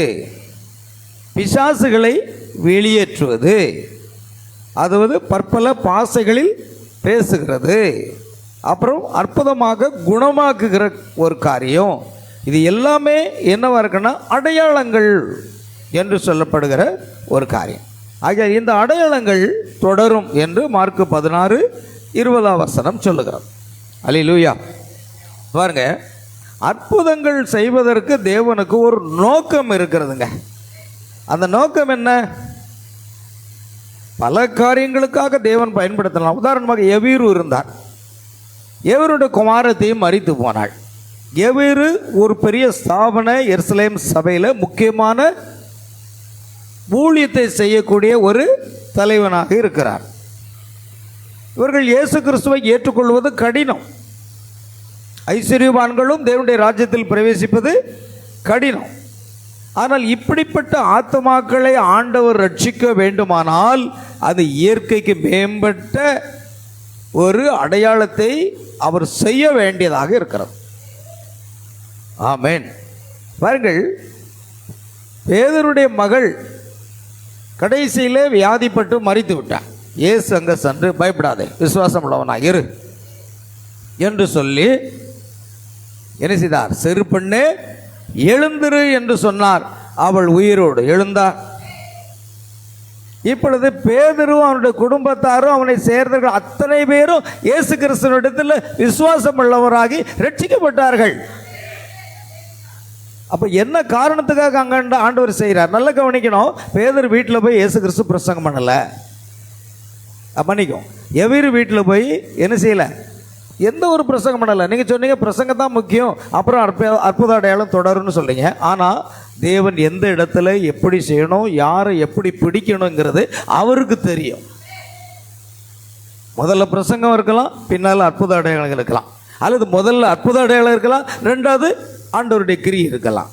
பிசாசுகளை வெளியேற்றுவது, அதாவது பற்பல பாசைகளில் பேசுகிறது, அப்புறம் அற்புதமாக குணமாக்குகிற ஒரு காரியம். இது எல்லாமே என்னவா இருக்குன்னா அடையாளங்கள் என்று சொல்லப்படுகிற ஒரு காரியம். ஆகிய இந்த அடையாளங்கள் தொடரும் என்று மார்க்கு 16:20 சொல்லுகிறார். அல்லேலூயா. பாருங்க, அற்புதங்கள் செய்வதற்கு தேவனுக்கு ஒரு நோக்கம் இருக்கிறதுங்க. அந்த நோக்கம் என்ன? பல காரியங்களுக்காக தேவன் பயன்படுத்தலாம். உதாரணமாக எவீரு இருந்தார். எவருடைய குமாரத்தையும் மரித்து போனாள். எவீரு ஒரு பெரிய ஸ்தாபன எருசலேம் சபையில் முக்கியமான ஊழியத்தை செய்யக்கூடிய ஒரு தலைவனாக இருக்கிறார். இவர்கள் இயேசு கிறிஸ்துவை ஏற்றுக்கொள்வது கடினம். ஐஸ்வர்யவான்களும் தேவனுடைய ராஜ்யத்தில் பிரவேசிப்பது கடினம். ஆனால் இப்படிப்பட்ட ஆத்மாக்களை ஆண்டவர் ரட்சிக்க வேண்டுமானால் அது இயற்கைக்கு மேம்பட்ட ஒரு அடையாளத்தை அவர் செய்ய வேண்டியதாக இருக்கிறது. ஆமென். பாருங்கள், பேதுருடைய மகள் கடைசியிலே வியாதிப்பட்டு மரித்து விட்டார். இயேசு அங்கே சென்று பயப்படாதே, விசுவாசம் உள்ளவனாக இரு என்று சொல்லி என்ன செய்தார்? சிறு பெண்ணே எழுந்திரு என்று சொன்னார். அவள் உயிரோடு எழுந்தார். இப்பொழுது பேதுருவும் அவனுடைய குடும்பத்தாரும் அவனை சேர்ந்தவர்கள் அத்தனை பேரும் இயேசு கிறிஸ்துவிடத்தில் விசுவாசம் உள்ளவராகி ரட்சிக்கப்பட்டார்கள். அப்போ என்ன காரணத்துக்காக அங்கே ஆண்டவர் செய்கிறார்? நல்லா கவனிக்கணும். பேதுரு வீட்டில் போய் இயேசு கிறிஸ்து பிரசங்கம் பண்ணலை. மன்னிக்கும், எவரு வீட்டில் போய் என்ன செய்யலை? எந்த ஒரு பிரசங்கம் பண்ணலை. நீங்கள் சொன்னீங்க பிரசங்கம் தான் முக்கியம், அப்புறம் அற்புத அடையாளம் தொடரும்னு சொல்கிறீங்க. ஆனால் தேவன் எந்த இடத்துல எப்படி செய்யணும், யாரை எப்படி பிடிக்கணுங்கிறது அவருக்கு தெரியும். முதல்ல பிரசங்கம் இருக்கலாம், பின்னால் அற்புத அடையாளங்கள் இருக்கலாம், அல்லது முதல்ல அற்புத அடையாளம் இருக்கலாம், ரெண்டாவது ஆண்டவருடைய கிரியை இருக்கலாம்.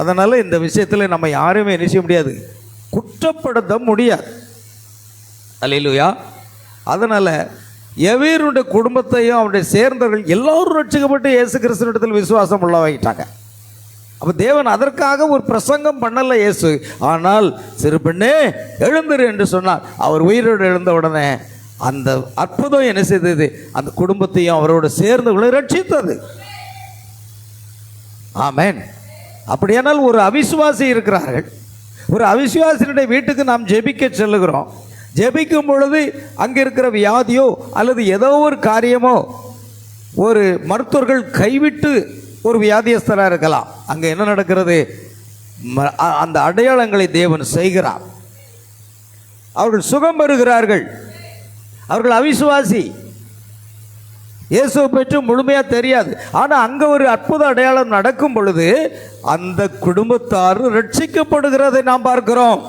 அதனால் இந்த விஷயத்தில் நம்ம யாருமே என்ன செய்ய முடியாது? குற்றப்படுத்த முடியாது. அல்லேலூயா. அதனால் எவருடைய குடும்பத்தையும் அவருடைய சேர்ந்தவர்கள் எல்லோரும் ரட்சிக்கப்பட்டு இயேசு கிறிஸ்துவிடத்தில் விசுவாசம் உள்ளவாயிட்டாங்க. அப்போ தேவன் அதற்காக ஒரு பிரசங்கம் பண்ணலை இயேசு. ஆனால் சிறு பெண்ணே எழுந்திரு என்று சொன்னார். அவர் உயிரோடு எழுந்த உடனே அந்த அற்புதம் என்ன செய்தது? அந்த குடும்பத்தையும் அவரோடு சேர்ந்தவர்களை ரட்சித்தது. ஆமென். அப்படியானால் ஒரு அவிசுவாசி இருக்கிறார்கள். ஒரு அவிசுவாசியினுடைய வீட்டுக்கு நாம் ஜெபிக்க செல்லுகிறோம். ஜெபிக்கும் பொழுது அங்கே இருக்கிற வியாதியோ அல்லது ஏதோ ஒரு காரியமோ, ஒரு மருத்துவர்கள் கைவிட்டு ஒரு வியாதியஸ்தராக இருக்கலாம். அங்கே என்ன நடக்கிறது? அந்த அடையாளங்களை தேவன் செய்கிறார். அவர்கள் சுகம் பெறுகிறார்கள். அவர்கள் அவிசுவாசி, இயேசுவை பற்றி முழுமையாக தெரியாது. ஆனால் அங்கே ஒரு அற்புத அடையாளம் நடக்கும் பொழுது அந்த குடும்பத்தார் ரட்சிக்கப்படுகிறதை நாம் பார்க்கிறோம்.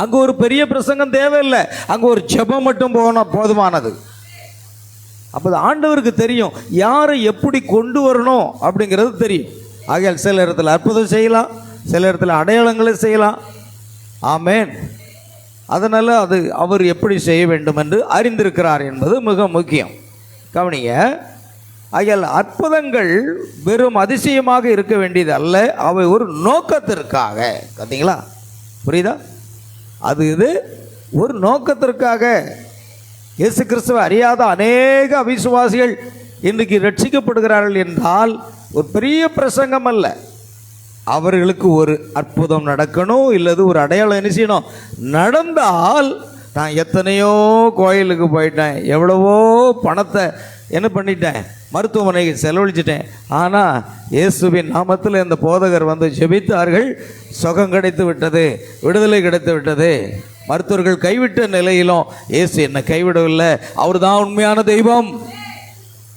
அங்கே ஒரு பெரிய பிரசங்கம் தேவையில்லை, அங்கே ஒரு ஜெபம் மட்டும் போதுமானது. அப்போ ஆண்டவருக்கு தெரியும் யாரை எப்படி கொண்டு வரணும் அப்படிங்கிறது தெரியும். ஆகையால் சில இடத்துல அற்புதம் செய்யலாம், சில இடத்துல அடையாளங்களை செய்யலாம். ஆமென். அதனால் அது அவர் எப்படி செய்ய வேண்டும் என்று அறிந்திருக்கிறார் என்பது மிக முக்கியம். கவனிங்க. ஆகையால் அற்புதங்கள் வெறும் அதிசயமாக இருக்க வேண்டியது அல்ல, அவை ஒரு நோக்கத்திற்காக. பார்த்தீங்களா? புரியுதா? அது இது ஒரு நோக்கத்திற்காக. இயேசு கிறிஸ்துவை அறியாத அநேக அவிசுவாசிகள் இன்றைக்கு ரட்சிக்கப்படுகிறார்கள் என்றால் ஒரு பெரிய பிரசங்கம் அல்ல, அவர்களுக்கு ஒரு அற்புதம் நடக்கணும், இல்லது ஒரு அடையாளம் என்ன செய்யணும் நடந்தால். நான் எத்தனையோ கோயிலுக்கு போயிட்டேன், எவ்வளவோ பணத்தை என்ன பண்ணிட்டேன், மருத்துவமனைக்கு செலவழிச்சிட்டேன். ஆனால் இயேசுவின் நாமத்தில் இந்த போதகர் வந்து ஜெபித்தார்கள், சுகம் கிடைத்து விட்டது, விடுதலை கிடைத்து விட்டது. மருத்துவர்கள் கைவிட்ட நிலையிலும் இயேசு என்னை கைவிடவில்லை, அவர் தான் உண்மையான தெய்வம்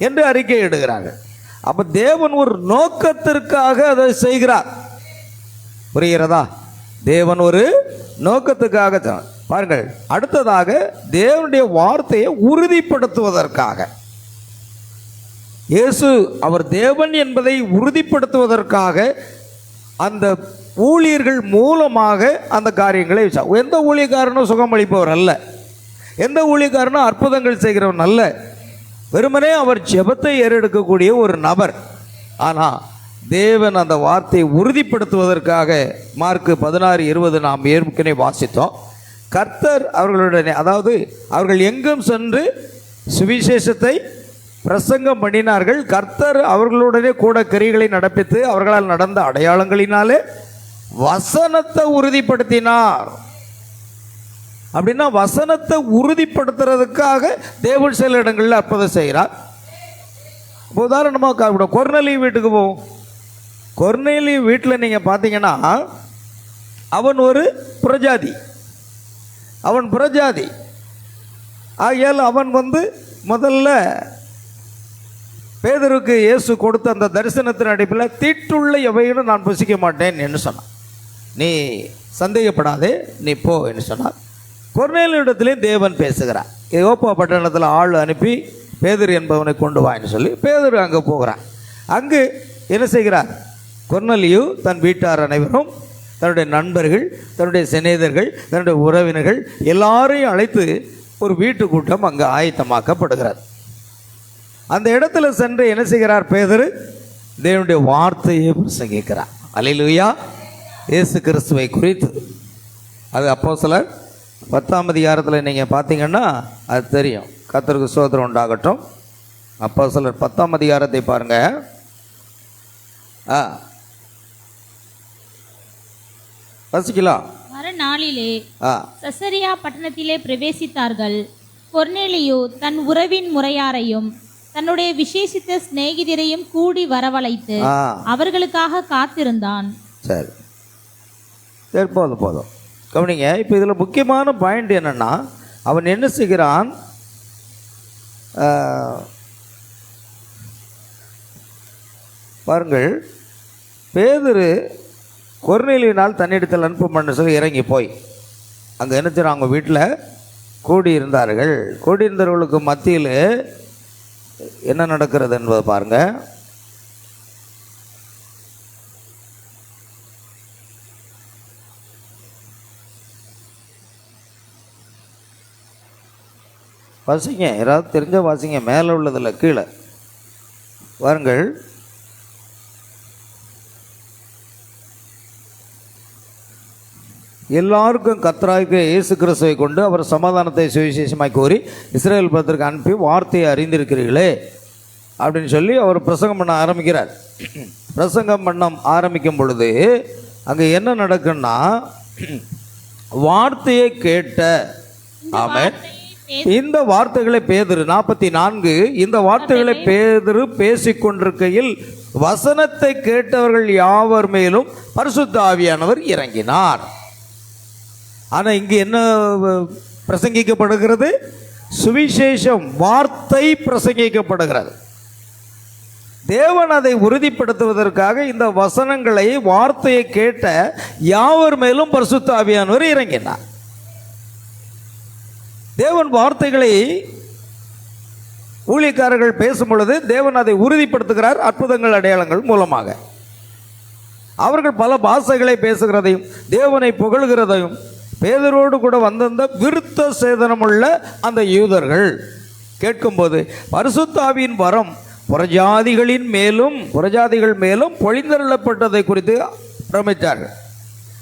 என்று அறிக்கை இடுகிறார்கள். அப்போ தேவன் ஒரு நோக்கத்திற்காக அதை செய்கிறார். புரிகிறதா? தேவன் ஒரு நோக்கத்துக்காக. பாருங்கள், அடுத்ததாக தேவனுடைய வார்த்தையை உறுதிப்படுத்துவதற்காக. இயேசு அவர் தேவன் என்பதை உறுதிப்படுத்துவதற்காக அந்த ஊழியர்கள் மூலமாக அந்த காரியங்களை வச்சார். எந்த ஊழியக்காரனும் சுகமளிப்பவர் அல்ல, எந்த ஊழியக்காரனும் அற்புதங்கள் செய்கிறவன் அல்ல, வெறுமனே அவர் ஜெபத்தை ஏறெடுக்கக்கூடிய ஒரு நபர். ஆனால் தேவன் அந்த வார்த்தையை உறுதிப்படுத்துவதற்காக மார்க்கு 16:20 நாம் ஏற்கனவே வாசித்தோம். கர்த்தர் அவர்களுடனே, அதாவது அவர்கள் எங்கும் சென்று சுவிசேஷத்தை பிரசங்கம் பண்ணினார்கள். கர்த்தர் அவர்களுடனே கூட கிரியைகளை நடப்பித்து அவர்களால் நடந்த அடையாளங்களினாலே வசனத்தை உறுதிப்படுத்தினார். அப்படின்னா வசனத்தை உறுதிப்படுத்துறதுக்காக தேவன் சில இடங்களில் அற்புதம் செய்கிறார். உதாரணமாக கொர்நேலியு வீட்டுக்கு போவோம். கொர்நேலியு வீட்டில் நீங்கள் பார்த்தீங்கன்னா அவன் ஒரு புறஜாதி, ஆகையால் அவன் முதல்ல பேதுருக்கு இயேசு கொடுத்த அந்த தரிசனத்தின் அடிப்பில் தீட்டுள்ள எவையும் நான் புசிக்க மாட்டேன் என்று சொன்னான். நீ சந்தேகப்படாதே, நீ போ என்று சொன்னார். கொர்நேலியு இடத்திலே தேவன் பேசுகிறார். யோப்பா பட்டணத்தில் ஆள் அனுப்பி பேதுரு என்பவனை கொண்டு வா என்று சொல்லி பேதுரு அங்கே போகிறான். அங்கு என்ன செய்கிறார்? கொர்நேலியு தன் வீட்டார் அனைவரும், தன்னுடைய நண்பர்கள், தன்னுடைய சிநேகிதர்கள், தன்னுடைய உறவினர்கள் எல்லாரையும் அழைத்து ஒரு வீட்டு கூட்டம் அங்கு ஆயத்தமாக்கப்படுகிறார். அந்த இடத்துல சென்று என்ன செய்கிறார்? பேதுரு தேவனுடைய வார்த்தையை பிரசங்கிக்கிறார். அல்லேலூயா. இயேசு கிறிஸ்துவை குறித்து. அது அப்போஸ்தலர் 10ஆம் அதிகாரத்தில் நீங்கள் பார்த்தீங்கன்னா அது தெரியும். கர்த்தருக்கு ஸ்தோத்திரம் உண்டாகட்டும். அப்போஸ்தலர் 10ஆம் அதிகாரத்தை பாருங்க. வசிக்கலாம். மறுநாளிலே செசரியா பட்டணத்திலே பிரவேசித்தார்கள். கொர்நேலியு தன் உறவின் முறையாரையும் தன்னுடைய விசேஷித்த சிநேகிதரையும் கூடி வரவழைத்து அவர்களுக்காக காத்திருந்தான். சரி சரி, போதும் கவனிங்க. இப்போ இதில் முக்கியமான பாயிண்ட் என்னன்னா, அவன் என்ன செய்கிறான்? பாருங்கள், பேதுரு கொர்நேலியினால் தன்னிடத்தில் அனுப்ப பண்ண சொல்லி இறங்கி போய் அங்கே என்ன செய்யறான்? அவங்க வீட்டில் கூடியிருந்தார்கள். கூடியிருந்தவர்களுக்கு மத்தியில் என்ன நடக்கிறது என்பதை பாருங்க. வாசிங்க, யாராவது தெரிஞ்ச வாசிங்க, மேலே உள்ளதில் கீழே வாருங்கள். எல்லாருக்கும் கர்த்தராகிய இயேசு கிறிஸ்துவை கொண்டு அவர் சமாதானத்தை சுவிசேஷமாய் கோரி இஸ்ரவேல் பத்திற்கு அனுப்பி வார்த்தையை அறிந்திருக்கிறீர்களே அப்படின்னு சொல்லி அவர் பிரசங்கம் பண்ண ஆரம்பிக்கிறார். பிரசங்கம் பண்ண ஆரம்பிக்கும் பொழுது அங்கே என்ன நடக்குன்னா, வார்த்தையை கேட்ட ஆமென். இந்த வார்த்தைகளை பேதுரு 44 இந்த வார்த்தைகளை பேதுரு பேசிக்கொண்டிருக்கையில் வசனத்தை கேட்டவர்கள் யாவர் மேலும் பரிசுத்த ஆவியானவர் இறங்கினார். ஆனால் இங்கு என்ன பிரசங்கிக்கப்படுகிறது? சுவிசேஷம், வார்த்தை பிரசங்கிக்கப்படுகிறது. தேவன் அதை உறுதிப்படுத்துவதற்காக இந்த வசனங்களை, வார்த்தையை கேட்ட யாவர் மேலும் பரிசுத்த ஆவியானவர் இறங்கினார். தேவன் வார்த்தைகளை ஊழியக்காரர்கள் பேசும் பொழுது தேவன் அதை உறுதிப்படுத்துகிறார் அற்புதங்கள் அடையாளங்கள் மூலமாக. அவர்கள் பல பாஷைகளை பேசுகிறதையும் தேவனை புகழ்கிறதையும் பேதரோடு கூட வந்திருந்த விருத்த சேதனமுள்ள அந்த யூதர்கள் கேட்கும்போது பரிசுத்த ஆவியின் வரம் புறஜாதிகள் மேலும் பொழிந்தருளப்பட்டதை குறித்து பிரமித்தார்கள்.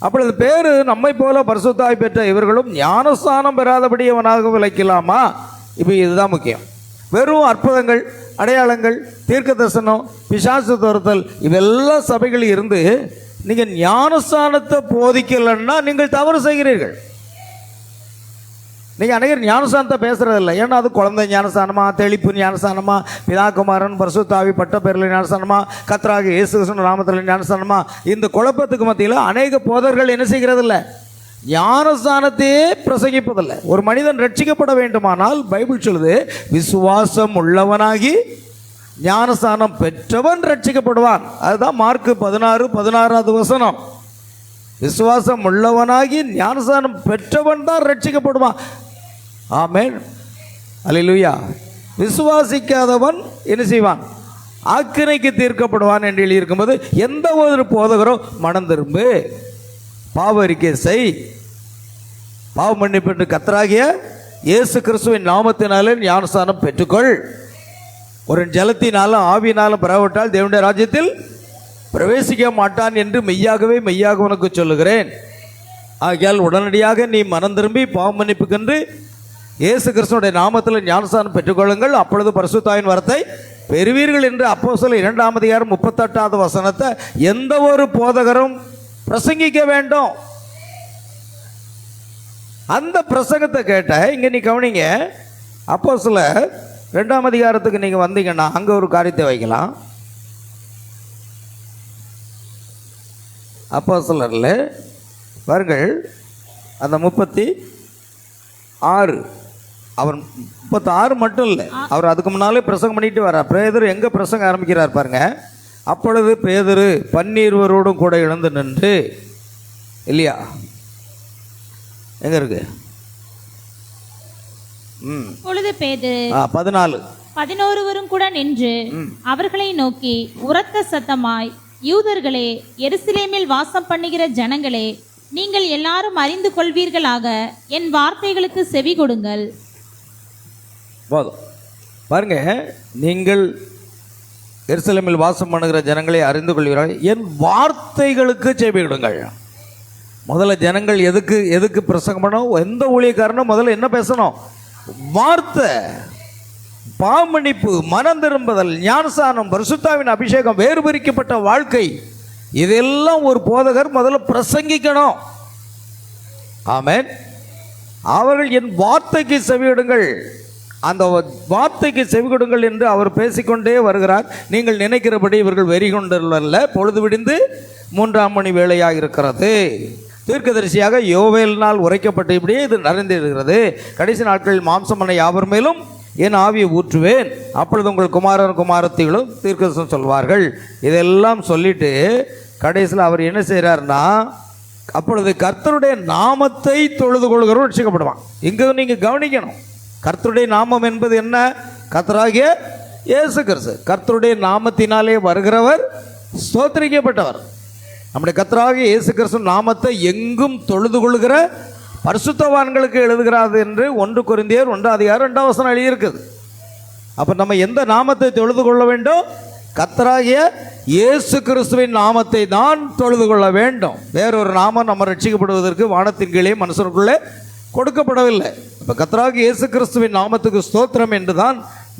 அப்பொழுது பேரு நம்மை போல பரிசுத்த ஆவி பெற்ற இவர்களும் ஞானஸ்தானம் பெறாதபடி அவனாக விளக்கலாமா? இப்போ இதுதான் முக்கியம். வெறும் அற்புதங்கள், அடையாளங்கள், தீர்க்க தரிசனம், பிசாசு துரத்தல் இவெல்லாம் சபைகளில் இருந்து நீங்கள் ஞானஸ்தானத்தை போதிக்கலைன்னா நீங்கள் தவறு செய்கிறீர்கள். நீங்கள் அநேகர் ஞானஸ்தானத்தை பேசுகிறதில்ல. ஏன்னா அது குழந்தை ஞானஸ்தானமா, தெளிப்பு ஞானஸ்தானமா, பிதாகுமாரன் பரிசுத்த ஆவி பட்ட பேரில் ஞானஸ்தானமா, கர்த்தராகிய இயேசு கிறிஸ்து நாமத்தில் ஞானஸ்தானமா, இந்த குழப்பத்துக்கு மத்தியில் அநேக போதர்கள் என்ன செய்கிறதில்ல? ஞானஸ்தானத்தையே பிரசங்கிப்பதில்லை. ஒரு மனிதன் ரட்சிக்கப்பட வேண்டுமானால் பைபிள் சொல்லுது, விசுவாசம் உள்ளவனாகி ஞானஸ்தானம் பெற்றவன் ரட்சிக்கப்படுவான். அதுதான் மார்க்கு 16:16 வசனம். விசுவாசம் உள்ளவனாகி ஞானஸ்தானம் பெற்றவன் தான் ரட்சிக்கப்படுவான். ஆமென், அல்லேலூயா. விசுவாசிக்காதவன் என்ன செய்வான்? ஆக்கினைக்கு தீர்க்கப்படுவான் என்று எழுதியிருக்கும்போது எந்த ஒரு போதகரும் மனம் திரும்பு, பாவ அறிக்கை செய், பாவ மன்னிப்பு என்று கர்த்தராகிய இயேசு கிறிஸ்துவின் நாமத்தினாலே ஞானஸ்நானம் பெற்றுக்கொள். ஒரு ஜலத்தினாலும் ஆவியினாலும் பெறவிட்டால் தேவனுடைய ராஜ்யத்தில் பிரவேசிக்க மாட்டான் என்று மெய்யாகவே மெய்யாக உனக்கு சொல்லுகிறேன். ஆகையால் உடனடியாக நீ மனம் திரும்பி பாவ மன்னிப்புக்கென்று இயேசு கிறிஸ்துவினுடைய நாமத்தில் ஞானஸ்நானம் பெற்றுக்கொள்ளுங்கள், அப்பொழுது பரிசுத்தாவின் வரத்தை பெறுவீர்கள் என்று அப்போஸ்தலர் 2ஆம் அதிகாரம் 38வது வசனத்தை எந்த ஒரு போதகரும் பிரசங்கிக்க வேண்டும். அந்த பிரசங்கத்தை கேட்ட இங்கே நீ கவனிங்க, அப்போஸ்தலர் 2ஆம் அதிகாரத்துக்கு நீங்கள் வந்தீங்கன்னா அங்கே ஒரு காரியத்தை வைக்கலாம். அப்போஸ்தலரில் பாருங்கள், அந்த 36 அவர் 36 மட்டும் இல்லை, அவர் அதுக்கு முன்னாலே பிரசங்கம் பண்ணிட்டு வர்றார். பேதுரு எங்கே பிரசங்கம் ஆரம்பிக்கிறார் பாருங்க. அப்பொழுது பேதுரு 12 கூட எழுந்து நின்று, இல்லையா, எங்க இருக்கு? பொழுது பேதுரு 14 கூட நின்று அவர்களை நோக்கி உரத்த சத்தமாய், யூதர்களே, எருசலேமில் வாசம் பண்ணுகிற ஜனங்களே, நீங்கள் எல்லாரும் அறிந்து கொள்வீர்களாக என் வார்த்தைகளுக்கு செவி கொடுங்கள். போதும் பாருங்க, நீங்கள் எருசலேமில் வாசம் பண்ணுகிற ஜனங்களை அறிந்து கொள்வீர்கள், என் வார்த்தைகளுக்கு செவி கொடுங்கள். முதல்ல ஜனங்கள் எதுக்கு பிரசங்கம் பண்ணணும்? எந்த ஊழியக்காரனும் முதல்ல என்ன பேசணும்? வார்த்தை, பாவமன்னிப்பு, மனம் திரும்புதல், ஞானஸ்நானம், பரிசுத்தாவின் அபிஷேகம், வேறு பிரிக்கப்பட்ட வாழ்க்கை, இதெல்லாம் ஒரு போதகர் முதல்ல பிரசங்கிக்கணும். ஆமென். அவர்கள் என் வார்த்தைக்கு செவியிடுங்கள், அந்த வார்த்தைக்கு செவிகொடுங்கள் என்று அவர் பேசிக்கொண்டே வருகிறார். நீங்கள் நினைக்கிறபடி இவர்கள் வெறி கொண்டல்ல, பொழுது விடிந்து 3ஆம் மணி வேளையாக இருக்கிறது. தீர்க்கதரிசியாக யோவேலினால் உரைக்கப்பட்ட இப்படியே இது நடந்திருக்கிறது. கடைசி நாட்களில் மாம்சமனை யாவர் மேலும் என் ஆவியை ஊற்றுவேன், அப்பொழுது உங்கள் குமாரன் குமாரத்திகளும் தீர்க்கதரிசனம் சொல்வார்கள். இதெல்லாம் சொல்லிட்டு கடைசியில் அவர் என்ன செய்கிறார்னா, அப்பொழுது கர்த்தருடைய நாமத்தை தொழுது கொள்கிறவன் ரட்சிக்கப்படுவான். இங்கே நீங்கள் கவனிக்கணும், கர்த்தருடைய நாமம் என்பது என்ன? கர்த்தராகிய இயேசு கிறிஸ்து. கர்த்தருடைய நாமத்தினாலே வருகிறவர் ஸ்தோத்திரிக்கப்பட்டவர். நம்முடைய கர்த்தராகிய இயேசு கிறிஸ்து நாமத்தை எங்கும் தொழுது கொள்கிற பரிசுத்தவான்களுக்கு எழுதுகிறார் என்று 1 கொரிந்தியர் 1ஆம் அதிகாரம் 2ஆம் வசனம் எழுதியிருக்குது. அப்போ நம்ம எந்த நாமத்தை தொழுது கொள்ள வேண்டும்? கர்த்தராகிய இயேசு கிறிஸ்துவின் நாமத்தை தான் தொழுது கொள்ள வேண்டும். வேறொரு நாமம் நம்ம ரட்சிக்கப்படுவதற்கு வானத்தின் கீழே மனுஷனுக்குள்ளே கொடுக்கப்படவில்லை. இப்போ கர்த்தராகிய இயேசு கிறிஸ்துவின் நாமத்துக்கு ஸ்தோத்திரம் என்று தான்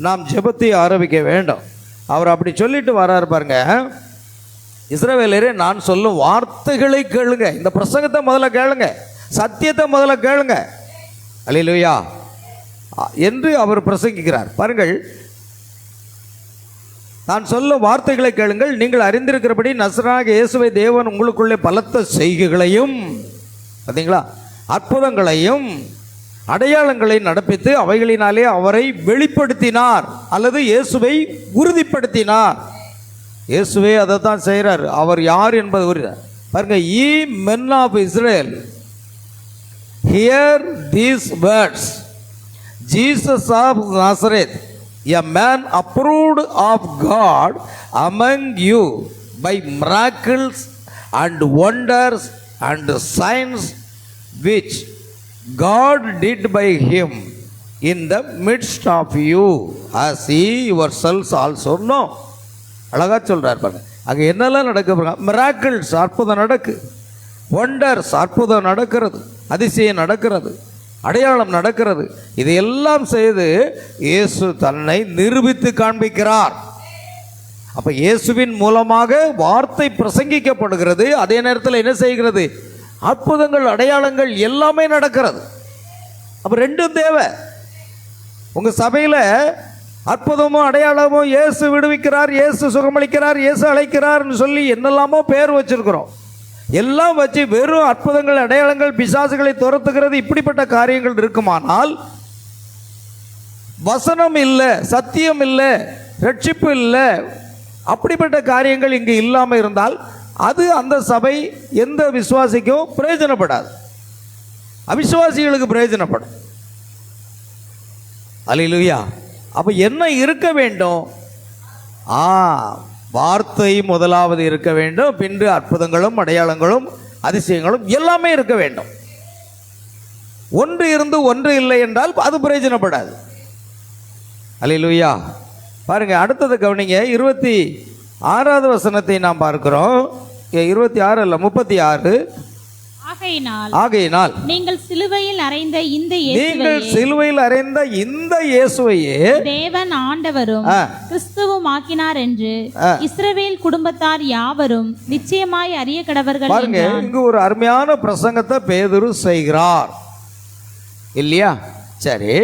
நாம் ஜெபத்தை ஆரம்பிக்க வேண்டும். அவர் அப்படி சொல்லிட்டு வராரு பாருங்க. இஸ்ரவேலரே, நான் சொல்லும் வார்த்தைகளை கேளுங்க. இந்த பிரசங்கத்தை முதல்ல கேளுங்க, சத்தியத்தை முதல்ல கேளுங்க, அல்லேலூயா என்று அவர் பிரசங்கிக்கிறார். பாருங்கள், நான் சொல்லும் வார்த்தைகளை கேளுங்கள், நீங்கள் அறிந்திருக்கிறபடி நசரேயனாகிய இயேசுவை தேவன் உங்களுக்குள்ளே பலத்த செய்கைகளையும், பார்த்தீங்களா, அற்புதங்களையும் அடையாளங்களை நடப்பித்து அவைகளினாலே அவரை வெளிப்படுத்தினார் அல்லது இயேசுவை உறுதிப்படுத்தினார். இயேசுவே அதை தான் செய்கிறார். அவர் யார் என்பது பாருங்க. Ye men of Israel, hear these words, Jesus of Nazareth, a man approved of God among you by miracles and wonders and signs which God did by him in the midst of you, as ye yourselves also know. அழகா சொல்றார் பாருங்க. அங்கே என்னெல்லாம் நடக்க? Miracles, அற்புதம் நடக்கு, wonders, அற்புதம் நடக்கிறது, அதிசயம் நடக்கிறது, அடையாளம் நடக்கிறது. இதையெல்லாம் செய்து இயேசு தன்னை நிரூபித்து காண்பிக்கிறார். அப்போ இயேசுவின் மூலமாக வார்த்தை பிரசங்கிக்கப்படுகிறது. அதே நேரத்தில் என்ன செய்கிறது? அற்புதங்கள், அடையாளங்கள் எல்லாமே நடக்கிறது. அப்போ ரெண்டும் தேவை. உங்கள் சபையில் அற்புதமும் அடையாளமும், இயேசு விடுவிக்கிறார், இயேசு சுகமளிக்கிறார், இயேசு அழைக்கிறார்னு சொல்லி என்னெல்லாமோ பேர் வச்சிருக்கிறோம். எல்லாம் வச்சு வெறும் அற்புதங்கள், அடையாளங்கள், பிசாசுகளை துரத்துகிறது, இப்படிப்பட்ட காரியங்கள் இருக்குமானால் வசனம் இல்லை, சத்தியம் இல்லை, ரட்சிப்பு இல்லை, அப்படிப்பட்ட காரியங்கள் இங்கு இல்லாமல் இருந்தால் அது அந்த சபை எந்த விசுவாசிக்கும் பிரயோஜனப்படாது, அவிசுவாசிகளுக்கு பிரயோஜனப்படும். அல்லேலூயா. அப்போ என்ன இருக்க வேண்டும்? வார்த்தை முதலாவது இருக்க வேண்டும், பின்பு அற்புதங்களும் அடையாளங்களும் அதிசயங்களும் எல்லாமே இருக்க வேண்டும். ஒன்று இருந்து ஒன்று இல்லை என்றால் அது பிரயோஜனப்படாது. அல்லேலூயா. பாருங்க, அடுத்தது கவனிங்க. 26வது வசனத்தை நாம் பார்க்கிறோம். 26 அல்ல, 36. ஆகையினால் நீங்கள் சிலுவையில் அறைந்த இந்த இயேசுவையே தேவன் ஆண்டவரும் கிறிஸ்துவும் ஆக்கினார் என்று இஸ்ரவேல் குடும்பத்தார் யாவரும் நிச்சயமாய் அறிய கடவர்கள். பாருங்க, இங்கு ஒரு அருமையான பிரசங்கத்தை பேதுரு செய்கிறார் இல்லையா? சரி,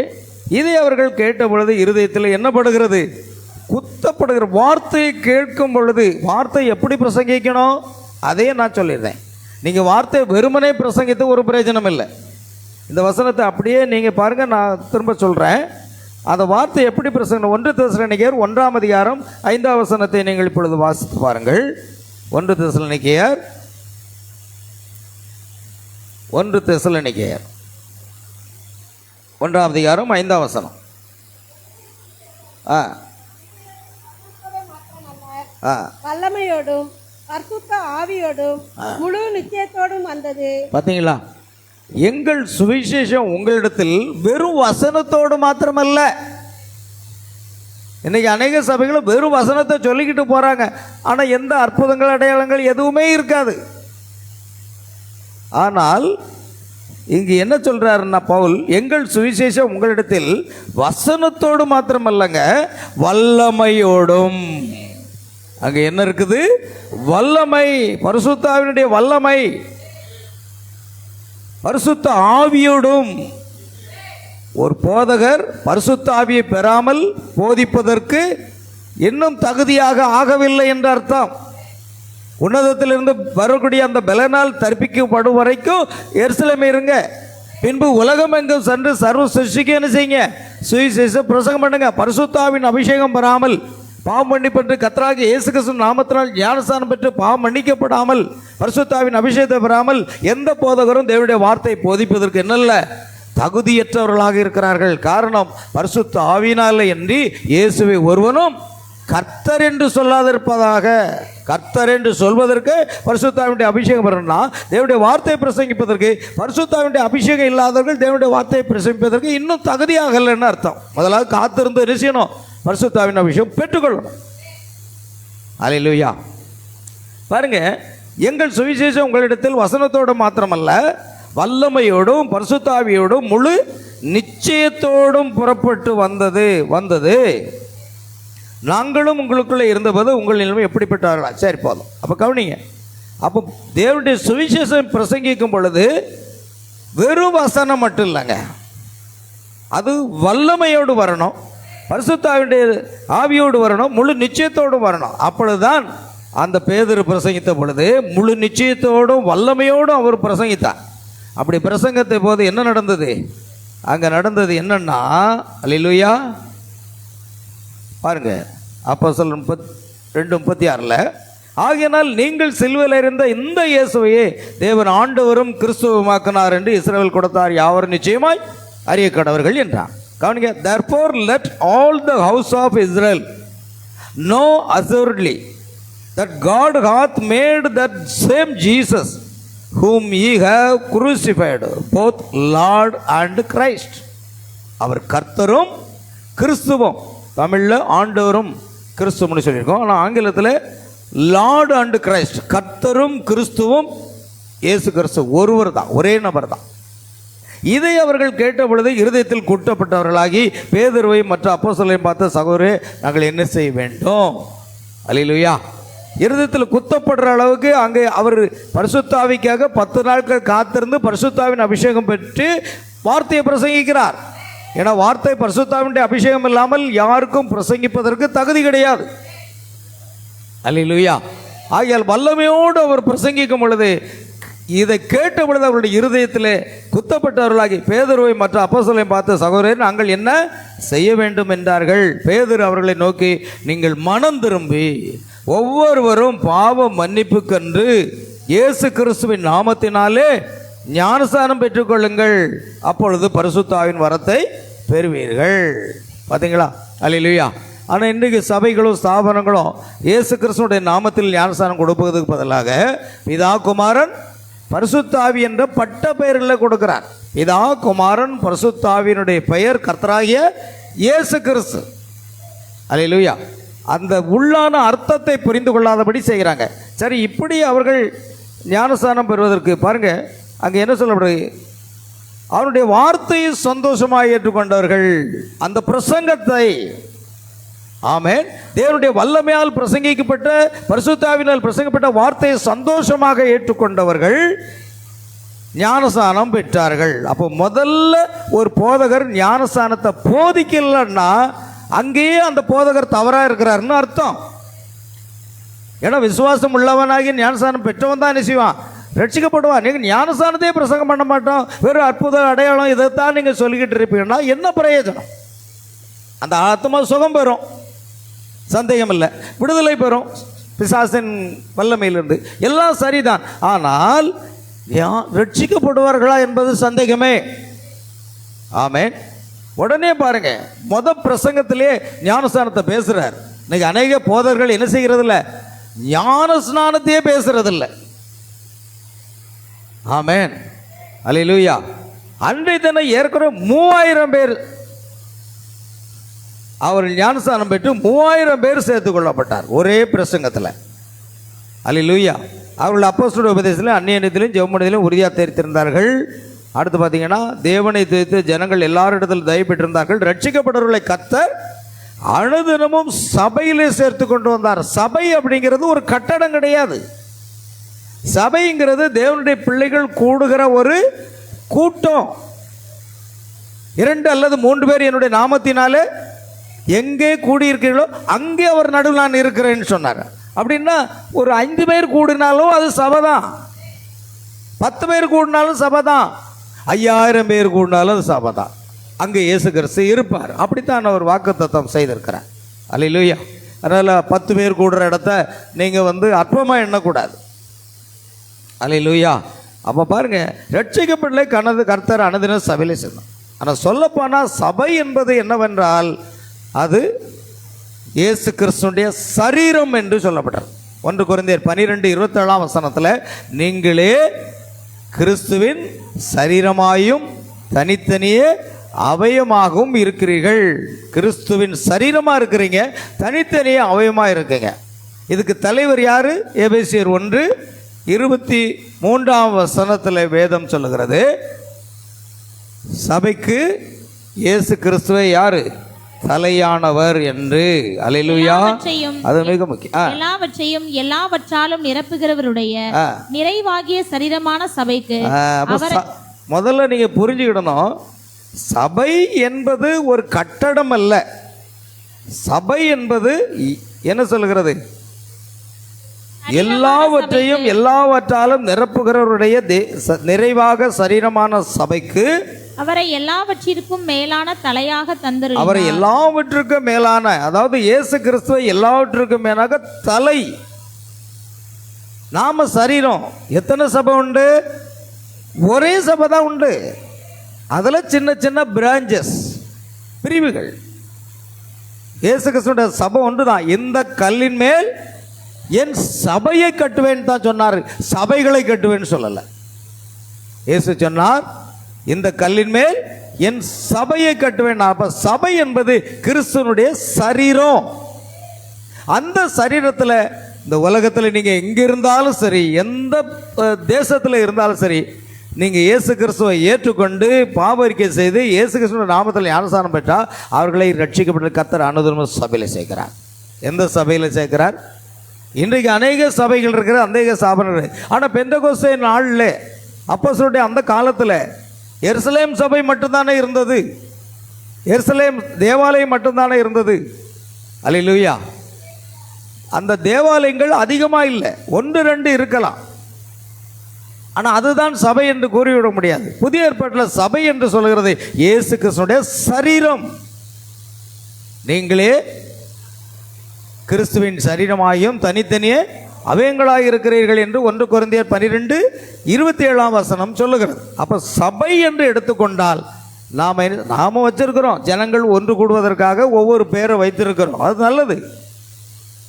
இதை அவர்கள் கேட்ட பொழுது இருதயத்தில் என்ன படுகிறது? குத்தப்படுகிற. வார்த்தையை கேட்கும் பொழுது வார்த்தை எப்படி பிரசங்கிக்கணும் அதே நான் சொல்லிடுறேன். நீங்கள் வார்த்தையை வெறுமனே பிரசங்கித்து ஒரு பிரயோஜனம் இல்லை. இந்த வசனத்தை அப்படியே நீங்கள் பாருங்கள், நான் திரும்ப சொல்கிறேன். அந்த வார்த்தை எப்படி பிரசங்கம்? 1 தெசலோனிக்கேயர் 1ஆம் அதிகாரம் 5ஆம் வசனத்தை நீங்கள் இப்பொழுது வாசித்து பாருங்கள். 1 தெசலோனிக்கேயர் 1ஆம் அதிகாரம் 5ஆம் வசனம். வல்லமையோடும் பரிசுத்த ஆவியோடும் முழு நிச்சயத்தோடும் வந்தது. பார்த்தீங்களா? எங்கள் சுவிசேஷம் உங்களிடத்தில் வெறும் வசனத்தோடு மாத்திரமல்ல. இன்னைக்கு அநேக சபைகளும் வெறும் வசனத்தை சொல்லிக்கிட்டு போறாங்க, ஆனால் எந்த அற்புதங்கள் அடையாளங்கள் எதுவுமே இருக்காது. ஆனால் இங்கு என்ன சொல்றாருன்னா பவுல், எங்கள் சுவிசேஷம் உங்களிடத்தில் வசனத்தோடு மாத்திரமல்லங்க, வல்லமையோடும். அங்க என்ன இருக்குது? வல்லமை, பரிசுத்த ஆவியினுடைய வல்லமை, பரிசுத்த ஆவியோடும். ஒரு போதகர் பரிசுத்த ஆவியை பெறாமல் போதிப்பதற்கு இன்னும் தகுதியாக ஆகவில்லை என்ற அர்த்தம். உன்னதத்திலிருந்து வரக்கூடிய அந்த பலனால் தற்பிக்கப்படும் வரைக்கும் எருசலேமில் இருங்க. பின்பு உலகம் எங்கும் சென்று சர்வ சிருஷ்டிக்கு என்ன செய்யுங்க? சுவிசேஷ பிரசங்கம் பண்ணுங்க. பரிசுத்த ஆவியின் அபிஷேகம் பெறாமல், பாவம் மன்னிப்பட்டு கர்த்தராகிய இயேசு கிறிஸ்து நாமத்தினால் ஞானஸ்நானம் பெற்று பாவம் மன்னிக்கப்படாமல், பரிசுத்த ஆவியின் அபிஷேகத்தை பெறாமல் எந்த போதகரும் தேவனுடைய வார்த்தை போதிப்பதற்கு என்னல்ல, தகுதியற்றவர்களாக இருக்கிறார்கள். காரணம், பரிசுத்த ஆவியினாலே அன்றி இயேசுவை ஒருவனும் கர்த்தர் என்று சொல்லாதிருப்பதாக. கர்த்தர் என்று சொல்வதற்கு பரிசுத்த ஆவியுடைய அபிஷேகம் வரணும்னா, தேவனுடைய வார்த்தையை பிரசங்கிப்பதற்கு பரிசுத்த ஆவியுடைய அபிஷேகம் இல்லாதவர்கள் தேவனுடைய வார்த்தையை பிரசங்கிப்பதற்கு இன்னும் தகுதியாகலன்னு அர்த்தம். முதலாவது காத்திருந்து என்ன செய்யணும்? பரிசுத்த ஆவியின் அபிஷேகம் பெற்றுக்கொள்ளணும். அல்லேலூயா. பாருங்க, எங்கள் சுவிசேஷம் உங்களிடத்தில் வசனத்தோடு மாத்திரமல்ல, வல்லமையோடும் பரிசுத்த ஆவியோடும் முழு நிச்சயத்தோடும் புறப்பட்டு வந்தது. நாங்களும் உங்களுக்குள்ளே இருந்தபோது உங்கள் நிலைமை எப்படிப்பட்டார்களா? சரி, போதும். அப்போ கவனிங்க. அப்போ தேவனுடைய சுவிசேஷம் பிரசங்கிக்கும் பொழுது வெறும் வசனம் மட்டும் இல்லைங்க, அது வல்லமையோடு வரணும், பரிசுத்த ஆவியோடு வரணும், முழு நிச்சயத்தோடு வரணும். அப்பொழுதுதான் அந்த பேதுரு பிரசங்கித்த பொழுது முழு நிச்சயத்தோடும் வல்லமையோடும் அவர் பிரசங்கித்தார். அப்படி பிரசங்கத்தை போது என்ன நடந்தது? அங்கே நடந்தது என்னன்னா, அல்லேலூயா, பாருங்க, அப்போஸ்தலர் 2:36 ஆகையினால் நீங்கள் சிலுவையில் இருந்த இந்த இயேசுவையே தேவன் ஆண்டவரும் கிறிஸ்துவுமாக்கினார் என்று இஸ்ரவேல் குலத்தார் யாவரும் நிச்சயமாய் அறிய கடவர்கள் என்றார். கவனிங்க, therefore let all the house of Israel know assuredly that God hath made that same Jesus whom ye have crucified both Lord and Christ. அவர் கர்த்தரும் கிறிஸ்துவும், தமிழில் ஆண்டவரும் கிறிஸ்துவம்னு சொல்லியிருக்கோம், ஆனால் ஆங்கிலத்தில் லார்டு அண்ட் கிரைஸ்ட், கர்த்தரும் கிறிஸ்துவும் இயேசு கிறிஸ்து ஒருவர் தான், ஒரே நபர் தான். இதை அவர்கள் கேட்ட பொழுது இருதயத்தில் கூட்டப்பட்டவர்களாகி பேதுருவை மற்ற அப்போஸ்தலரையும் பார்த்த, சகோதரரே நாங்கள் என்ன செய்ய வேண்டும்? அல்லேலூயா. இருதயத்தில் குத்தப்படுற அளவுக்கு அங்கே அவர் பரிசுத்த ஆவிக்காக 10 நாட்கள் காத்திருந்து பரிசுத்த ஆவியின் அபிஷேகம் பெற்று வார்த்தையை பிரசங்கிக்கிறார். ஏன்னா வார்த்தை பரிசுத்த ஆவியினுடைய அபிஷேகம் இல்லாமல் யாருக்கும் பிரசங்கிப்பதற்கு தகுதி கிடையாது. அல்லேலூயா. ஆகையால் வல்லமையோடு அவர் பிரசங்கிக்கும் பொழுது இதை கேட்ட பொழுது அவருடைய இருதயத்திலே குத்தப்பட்டவர்களாகி பேதுருவை மற்ற அப்போஸ்தலரையும் பார்த்த, சகோதரர் நாங்கள் என்ன செய்ய வேண்டும் என்றார்கள். பேதுரு அவர்களை நோக்கி, நீங்கள் மனம் திரும்பி ஒவ்வொருவரும் பாவ மன்னிப்புக்கென்று இயேசு கிறிஸ்துவின் நாமத்தினாலே ஞானஸ்நானம் பெற்றுக்கொள்ளுங்கள், அப்பொழுது பரிசுத்த ஆவியின் வரத்தை பெறுவீர்கள். பார்த்தீங்களா? அல்லேலூயா. ஆனால் இன்றைக்கு சபைகளும் ஸ்தாபனங்களும் இயேசு கிறிஸ்துனுடைய நாமத்தில் ஞானஸ்நானம் கொடுப்பதற்கு பதிலாக பிதா குமாரன் பரிசுத்த ஆவி என்ற பட்ட பெயர்களை கொடுக்கிறார். பிதா குமாரன் பரிசுத்த ஆவியினுடைய பெயர் கர்த்தராகிய இயேசு கிறிஸ்து. அல்லேலூயா. அந்த உள்ளான அர்த்தத்தை புரிந்து கொள்ளாதபடி செய்கிறாங்க. சரி, இப்படி அவர்கள் ஞானஸ்நானம் பெறுவதற்கு பாருங்க, அங்கே என்ன சொல்லப்படுது? அவனுடைய வார்த்தையை சந்தோஷமாக ஏற்றுக்கொண்டவர்கள், அந்த பிரசங்கத்தை, ஆமென், தேவனுடைய வல்லமையால் பிரசங்கிக்கப்பட்ட பரிசுத்த ஆவியினால் பிரசங்கப்பட்ட வார்த்தையை சந்தோஷமாக ஏற்றுக்கொண்டவர்கள் ஞானஸ்நானம் பெற்றார்கள். அப்போ முதல்ல ஒரு போதகர் ஞானஸ்நானத்தை போதிக்கலன்னா அங்கேயே அந்த போதகர் தவறாக இருக்கிறாருன்னு அர்த்தம். ஏன்னா விசுவாசம் உள்ளவனாகி ஞானஸ்நானம் பெற்றவன் தான் என்ன செய்வான்? ரட்சிக்கப்படுவான். நீங்கள் ஞானஸ்நானத்தையே பிரசங்கம் பண்ண மாட்டோம், வெறும் அற்புத அடையாளம் இதைத்தான் நீங்கள் சொல்லிக்கிட்டு இருப்பீங்கன்னா என்ன பிரயோஜனம்? அந்த ஆத்மா சுகம் பெறும், சந்தேகம் இல்லை, விடுதலை பெறும் பிசாசின் வல்லமையிலிருந்து, எல்லாம் சரிதான். ஆனால் ரட்சிக்கப்படுவார்களா என்பது சந்தேகமே. ஆமென். உடனே பாருங்க, பிரசங்கத்திலே ஞானஸ்நானத்தை பேசுறார். இன்னைக்கு அநேக போதர்கள் என்ன செய்கிறது இல்லை? ஞானஸ்நானத்தையே பேசுறதில்லை. ஆமென், அல்லேலூயா. அன்றைய தினம் ஏற்கனவே 3000 பேர் அவர் ஞானஸ்நானம் பெற்று 3000 பேர் சேர்த்துக் கொள்ளப்பட்டார் ஒரே பிரசங்கத்தில். அல்லேலூயா. அவர்கள் அப்போஸ்தலருடைய உபதேசத்திலும் அந்நியத்திலும் ஜெபமடையிலும் உறுதியாக தெரிவித்திருந்தார்கள். அடுத்து பார்த்தீங்கன்னா, தேவனை துதித்து ஜனங்கள் எல்லாரிடத்தில் தயவு பெற்றிருந்தார்கள். ரட்சிக்கப்பட்டவர்களை கர்த்தர் அனுதினமும் சபையிலே சேர்த்து கொண்டு வந்தார். சபை அப்படிங்கிறது ஒரு கட்டடம் கிடையாது. சபைங்கிறது தேவனுடைய பிள்ளைகள் கூடுகிற ஒரு கூட்டம். 2 அல்லது 3 பேர் என்னுடைய நாமத்தினாலே எங்கே கூடியிருக்கிறீர்களோ அங்கே அவர் நடுவில் நான் இருக்கிறேன்னு சொன்னார். அப்படின்னா ஒரு 5 பேர் கூடினாலும் அது சபை தான், 10 பேர் கூடினாலும் சபை தான், 5000 பேர் கூடினாலும் அது சபை தான். அங்கே இயேசு கிறிஸ்து இருப்பார். அப்படித்தான் அவர் வாக்குத்தத்தம் செய்திருக்கிறார். அல்லேலூயா. அதனால் 10 பேர் கூடுற இடத்த நீங்கள் அற்பமாக எண்ணக்கூடாது. அல்லேலூயா. அப்போ பாருங்க, ரட்சிக்கப்படலை கர்த்தர் அனுதினம் சபையிலே சென்றோம். ஆனால் சொல்லப்போனால் சபை என்பது என்னவென்றால் அது இயேசு கிறிஸ்துடைய சரீரம் என்று சொல்லப்பட்டார். 1 கொரிந்தியர் 12:27 நீங்களே கிறிஸ்துவின் சரீரமாயும் தனித்தனியே அவயமாகவும் இருக்கிறீர்கள். கிறிஸ்துவின் சரீரமாக இருக்கிறீங்க, தனித்தனியே அவயமாக இருக்குங்க. இதுக்கு தலைவர் யாரு? எபேசியர் 1:23 வேதம் சொல்லுகிறது, சபைக்கு இயேசு கிறிஸ்துவை யாரு? தலையானவர் என்று. அல்லேலூயா. அது மிக முக்கியம். எல்லாவற்றையும் எல்லாவற்றாலும் நிரப்புகிறவருடைய நிறைவாகிய சரீரமான சபைக்கு முதல்ல நீங்க புரிஞ்சுக்கிடணும், சபை என்பது ஒரு கட்டடம் அல்ல. சபை என்பது என்ன சொல்லுகிறது? எல்லாவற்றையும் எல்லாவற்றாலும் நிரப்புகிறவருடைய நிறைவாக சரீரமான சபைக்கு அவரை எல்லாவற்றிற்கும் மேலான தலையாக தந்திருக்கிறார். அவரை எல்லாவற்றுக்கும் மேலான, அதாவது இயேசு கிறிஸ்துவை எல்லாவற்றுக்கும் மேலாக தலை. நாம சரீரம். எத்தனை சபை உண்டு? ஒரே சபை தான் உண்டு. அதில் சின்ன சின்ன பிரான்ச்சஸ், பிரிவுகள். இயேசு கிறிஸ்துவோட சபை ஒன்று தான். இந்த கல்லின் மேல் என் சபையை கட்டுவேன் தான் சொன்னார், சபைகளை கட்டுவேன்னு சொல்லலை. இயேசு சொன்னார், இந்த கல்லின் மேல் என் சபையை கட்டுவேன். அப்ப சபை என்பது கிறிஸ்துவனுடைய சரீரம். அந்த சரீரத்தில் இந்த உலகத்தில் நீங்கள் எங்கே இருந்தாலும் சரி, எந்த தேசத்தில் இருந்தாலும் சரி, நீங்கள் இயேசு கிறிஸ்துவை ஏற்றுக்கொண்டு பாவரிக்கை செய்து இயேசு கிறிஸ்துவ நாமத்தில் ஞானஸ்நானம் பெற்றால் அவர்களை ரட்சிக்கப்பட்ட கர்த்தர் அனுதினமும் சபையில் சேர்க்கிறார். எந்த சபையில் சேர்க்கிறார்? இன்றைக்கு அநேக சபைகள் இருக்கிற அநேக ஸ்தாபனங்கள். ஆனால் பெந்தெகோஸ்தே நாளில் அப்போஸ்தலருடைய அந்த காலத்தில் எருசலேம் சபை மட்டும்தானே இருந்தது. எருசலேம் தேவாலயம் மட்டும்தானே இருந்தது. அல்லேலூயா. அந்த தேவாலயங்கள் அதிகமாக இல்லை, 1-2 இருக்கலாம். ஆனால் அதுதான் சபை என்று கூறிவிட முடியாது. புதிய ஏற்பாட்டில் சபை என்று சொல்கிறது இயேசு கிறிஸ்துடைய சரீரம். நீங்களே கிறிஸ்துவின் சரீரமாயும் தனித்தனியே அவயங்களாக இருக்கிறீர்கள் என்று 1 கொரிந்தியர் 12:27 சொல்லுகிறது. அப்போ சபை என்று எடுத்துக்கொண்டால் நாம் வச்சிருக்கிறோம், ஜனங்கள் ஒன்று கூடுவதற்காக ஒவ்வொரு பேரை வைத்திருக்கிறோம், அது நல்லது,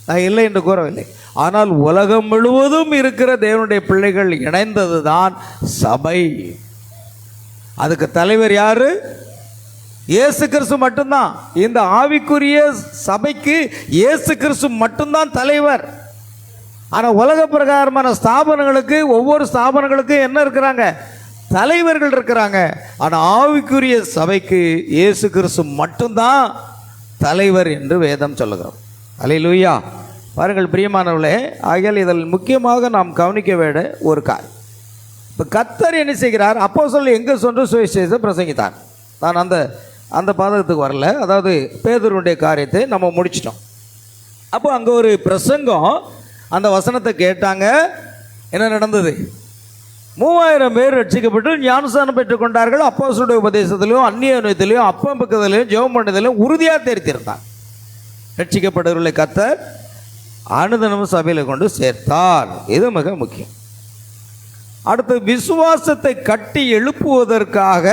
நான் இல்லை என்று கூறவில்லை. ஆனால் உலகம் முழுவதும் இருக்கிற தேவனுடைய பிள்ளைகள் இணைந்தது தான் சபை. அதுக்கு தலைவர் யாரு? இயேசு கிறிஸ்து மட்டும்தான். இந்த ஆவிக்குரிய சபைக்கு இயேசு கிறிஸ்து மட்டும்தான் தலைவர். ஆனால் உலக பிரகாரமான ஸ்தாபனங்களுக்கு, ஒவ்வொரு ஸ்தாபனங்களுக்கும் என்ன இருக்கிறாங்க? தலைவர்கள் இருக்கிறாங்க. ஆனால் ஆவிக்குரிய சபைக்கு இயேசு கிறிஸ்து மட்டும்தான் தலைவர் என்று வேதம் சொல்லுகிறோம். அல்லேலூயா. பாருங்கள் பிரியமானவர்களே, ஆகையால் இதில் முக்கியமாக நாம் கவனிக்க வேண்டிய ஒரு காரியம், இப்போ கர்த்தர் என்ன செய்கிறார்? அப்போஸ்தலர் எங்கே சென்று சுவிசேஷம் பிரசங்கித்தார். நான் அந்த பாதகத்துக்கு வரல. அதாவது பேதுருவுடைய காரியத்தை நம்ம முடிச்சிட்டோம். அப்போ அங்கே ஒரு பிரசங்கம், அந்த வசனத்தை கேட்டாங்க. என்ன நடந்தது? 3000 பேர் ரட்சிக்கப்பட்டு ஞானஸ்நானம் பெற்றுக்கொண்டார்கள். அப்போஸ்தலருடைய உபதேசத்திலையும் அந்நியத்திலையும் அப்பம் பக்கத்திலையும் ஜெபம் பண்ணதிலையும் உறுதியாக தெரித்திருந்தார். ரட்சிக்கப்படுவர்களை கர்த்தர் அனுதினமும் சபையில் கொண்டு சேர்த்தார். இது மிக முக்கியம். அடுத்து விசுவாசத்தை கட்டி எழுப்புவதற்காக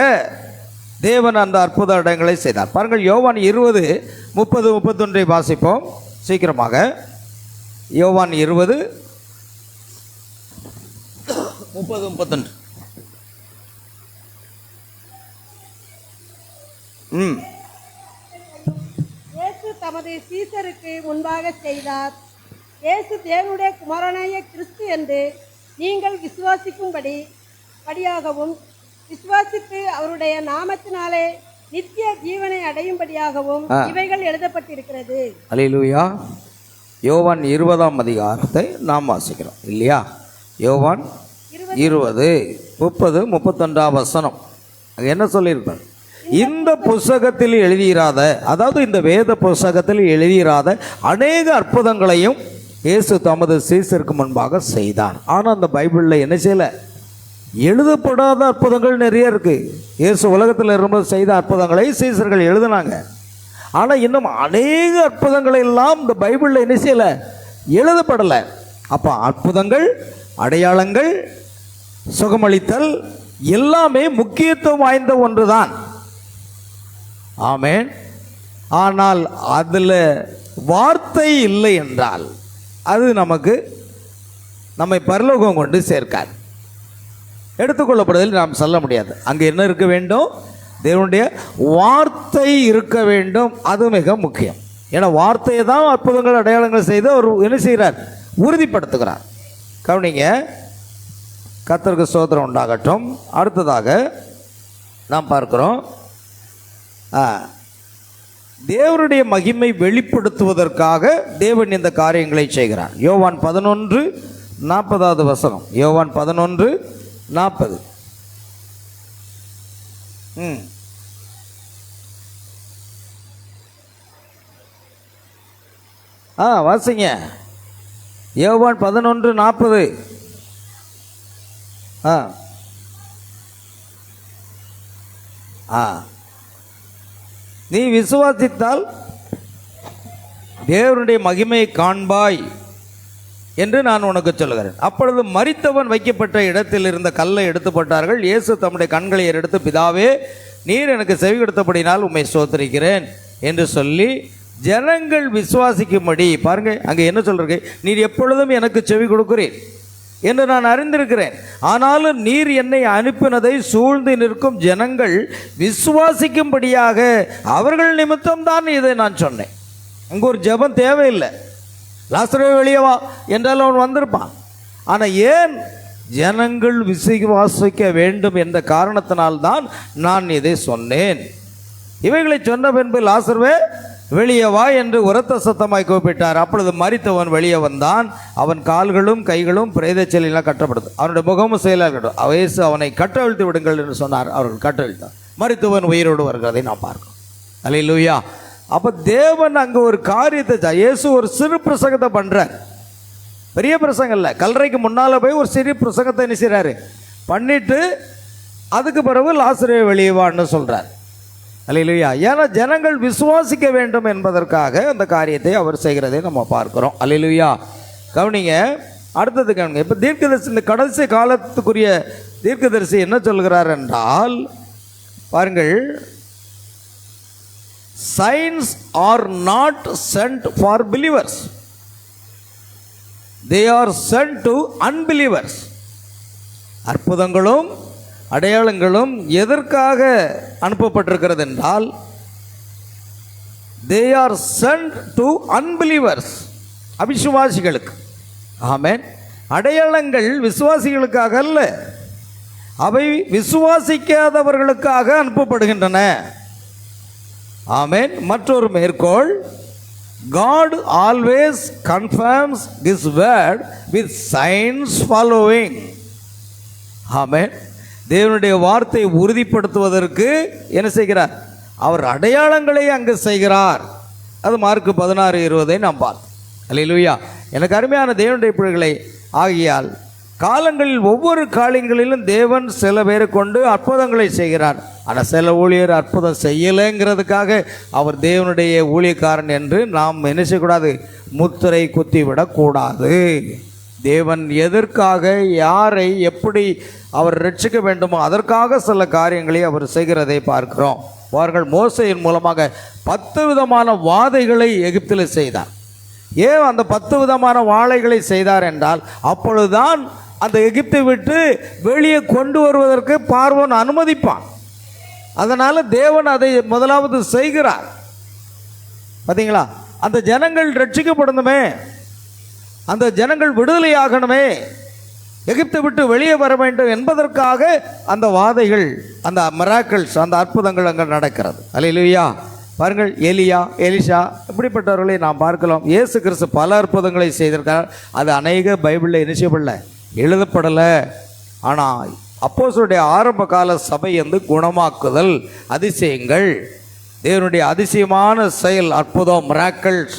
தேவன் அந்த அற்புத இடங்களை செய்தார். பாருங்கள், யோவான் 20:30-31 வாசிப்போம் சீக்கிரமாக. யோவான் 20:30-31. இயேசு தமது சீசருக்கு முன்பாக செய்தார். இயேசு தேவனுடைய குமாரனாய கிறிஸ்து என்று நீங்கள் படியாகவும் விசுவாசித்து அவருடைய நாமத்தினாலே நித்திய ஜீவனை அடையும்படியாகவும் இவைகள் எழுதப்பட்டிருக்கிறது. அல்லேலூயா. யோவான் 20ஆம் அதிகாரத்தை நாம் வாசிக்கிறோம் இல்லையா? யோவான் 20:30-31 வசனம். என்ன சொல்லியிருப்பார்? இந்த புஸ்தகத்தில் எழுதியிராத, அதாவது இந்த வேத புஸ்தகத்தில் எழுதியிராத அநேக அற்புதங்களையும் இயேசு தமது சீசருக்கு முன்பாக செய்தார். ஆனால் அந்த பைபிளில் என்ன செய்யலை? எழுதப்படாத அற்புதங்கள் நிறைய இருக்கு. இயேசு உலகத்தில் இருக்கும்போது செய்த அற்புதங்களை சீசர்கள் எழுதினாங்க. ஆனால் இன்னும் அநேக அற்புதங்களை எல்லாம் இந்த பைபிளில் என்ன செய்யலை? எழுதப்படலை. அப்போ அற்புதங்கள், அடையாளங்கள், சுகமளித்தல் எல்லாமே முக்கியத்துவம் வாய்ந்த ஒன்று தான். ஆமென். ஆனால் அதில் வார்த்தை இல்லை என்றால் அது நம்மை பரலோகம் கொண்டு சேர்க்காது, எடுத்துக்கொள்ளப்படுவதில் நாம் சொல்ல முடியாது. அங்கே என்ன இருக்க வேண்டும்? தேவனுடைய வார்த்தை இருக்க வேண்டும். அது மிக முக்கியம். ஏன்னா வார்த்தையை தான் அற்புதங்கள் அடையாளங்கள் செய்து அவர் என்ன செய்கிறார்? உறுதிப்படுத்துகிறார். கவனிங்க, கர்த்தருக்கு ஸ்தோத்திரம் உண்டாகட்டும். அடுத்ததாக நாம் பார்க்கிறோம், தேவனுடைய மகிமை வெளிப்படுத்துவதற்காக தேவன் இந்த காரியங்களை செய்கிறார். யோவான் 11:40 வசனம். யோவான் 11:40. வாசிங்க. யோவான் 11:40. நீ விசுவாசித்தால் தேவனுடைய மகிமையை காண்பாய் என்று நான் உனக்கு சொல்லுகிறேன். அப்பொழுது மரித்தவன் வைக்கப்பட்ட இடத்தில் இருந்த கல்லை எடுத்து போட்டார்கள். இயேசு தம்முடைய கண்களை எடுத்து, பிதாவே, நீர் எனக்கு செவி கொடுத்தபடினால் உம்மை ஸ்தோத்திரிக்கிறேன் என்று சொல்லி ஜனங்கள் விசுவாசிக்கும்படி, பாருங்க அங்கே என்ன சொல்றீங்க? நீர் எப்பொழுதும் எனக்கு செவி கொடுக்கிறீர் என்று நான் அறிந்திருக்கிறேன். ஆனாலும் நீர் என்னை அனுப்பினதை சூழ்ந்து நிற்கும் ஜனங்கள் விசுவாசிக்கும்படியாக அவர்கள் நிமித்தம்தான் இதை நான் சொன்னேன். அங்கே ஒரு ஜெபம் தேவையில்லை. லாசரே வெளியே வா என்றால் அவன் வந்திருப்பான். ஆனால் ஏன் ஜனங்கள் விசுவாசிக்க வேண்டும் என்ற காரணத்தினால்தான் நான் இதை சொன்னேன். இவைகளை சொன்ன பின்பு லாசரே வெளியே வா என்று உரத்த சத்தமாய் கூப்பிட்டார். அப்பொழுது மரித்தவன் வெளியே வந்தான். அவன் கால்களும் கைகளும் பிரேதச்செயலாம் கட்டப்படுது, அவனுடைய முகமும் செயலாகட்டும். அவையேசு அவனை கட்டவிழ்த்து விடுங்கள் என்று சொன்னார். அவர்கள் கட்டவிழ்த்தார். மரித்தவன் உயிரோடு வருகிறதை நாம் பார்க்கிறோம். அல்லேலூயா. அப்போ தேவன் அங்கே ஒரு காரியத்தை, இயேசு ஒரு சிறு பிரசங்கத்தை பண்ணுறார். பெரிய பிரசங்கம் இல்லை, கல்லறைக்கு முன்னால் போய் ஒரு சிறு பிரசங்கத்தை என்ன செய்கிறாரு? பண்ணிட்டு அதுக்கு பிறகு லாசரே வெளியே வான்னு சொல்கிறார். அல்லேலூயா. ஏன்னா ஜனங்கள் விசுவாசிக்க வேண்டும் என்பதற்காக அந்த காரியத்தை அவர் செய்கிறதை நம்ம பார்க்கிறோம். அல்லேலூயா. கவனிங்க, அடுத்தது கவனிங்க. இப்போ தீர்க்கதரிசி, இந்த கடைசி காலத்துக்குரிய தீர்க்கதரிசி என்ன சொல்கிறார் என்றால், பாருங்கள், signs are not sent for believers, they are sent to unbelievers. அற்புதங்களும் அடையாளங்களும் எதற்காக அனுப்பப்பட்டிருக்கிறது என்றால், they are sent to unbelievers, அவிசுவாசிகளுக்கு. ஆமென். அடையாளங்கள் விசுவாசிகளுக்காக அல்ல, அவை விசுவாசிக்காதவர்களுக்காக அனுப்பப்படுகின்றன. ஆமென். மற்றொரு மேற்கோள், God always confirms His word with signs following. ஆமென். தேவனுடைய வார்த்தை உறுதிப்படுத்துவதற்கு என்ன செய்கிறார்? அவர் அடையாளங்களை அங்கு செய்கிறார். அது மார்க்கு 16:20 நாம் பார்த்தோம். அல்லேலூயா. எனக்கு அருமையான தேவனுடைய பிள்ளைகளை, ஆகியால் காலங்களில் ஒவ்வொரு காலங்களிலும் தேவன் சில பேரை கொண்டு அற்புதங்களை செய்கிறார். ஆனால் சில ஊழியர் அற்புதம் செய்யலைங்கிறதுக்காக அவர் தேவனுடைய ஊழியக்காரன் என்று நாம் என்ன செய்யக்கூடாது? முத்திரை குத்திவிடக்கூடாது. தேவன் எதற்காக, யாரை எப்படி அவர் ரட்சிக்க வேண்டுமோ அதற்காக சில காரியங்களை அவர் செய்கிறதை பார்க்கிறோம். அவர்கள் மோசையின் மூலமாக 10 விதமான வாதைகளை எகிப்தில் செய்தார். ஏன் அந்த 10 விதமான வாழைகளை செய்தார் என்றால், அப்பொழுதுதான் அந்த எகிப்தை விட்டு வெளியே கொண்டு வருவதற்கு பார்வோன் அனுமதிப்பான். அதனால் தேவன் அதை முதலாவது செய்கிறார். பார்த்தீங்களா? அந்த ஜனங்கள் ரட்சிக்கப்படணுமே, அந்த ஜனங்கள் விடுதலையாகணுமே, எகிப்தை விட்டு வெளியே வர வேண்டும் என்பதற்காக அந்த வாதைகள், அந்த மிராக்கிள்ஸ், அந்த அற்புதங்கள் அங்கே நடக்கிறது. அல்லேலூயா. பாருங்கள், எலியா, எலிஷா இப்படிப்பட்டவர்களை நாம் பார்க்கலாம். இயேசு கிறிஸ்து பல அற்புதங்களை செய்திருக்கார். அது அநேக பைபிளில் என்ன செய்யப்படலை, எழுதப்படலை. ஆனால் அப்போஸ்தலருடைய ஆரம்ப கால சபை வந்து குணமாக்குதல், அதிசயங்கள், தேவனுடைய அதிசயமான செயல், அற்புதம், மிராக்கிள்ஸ்,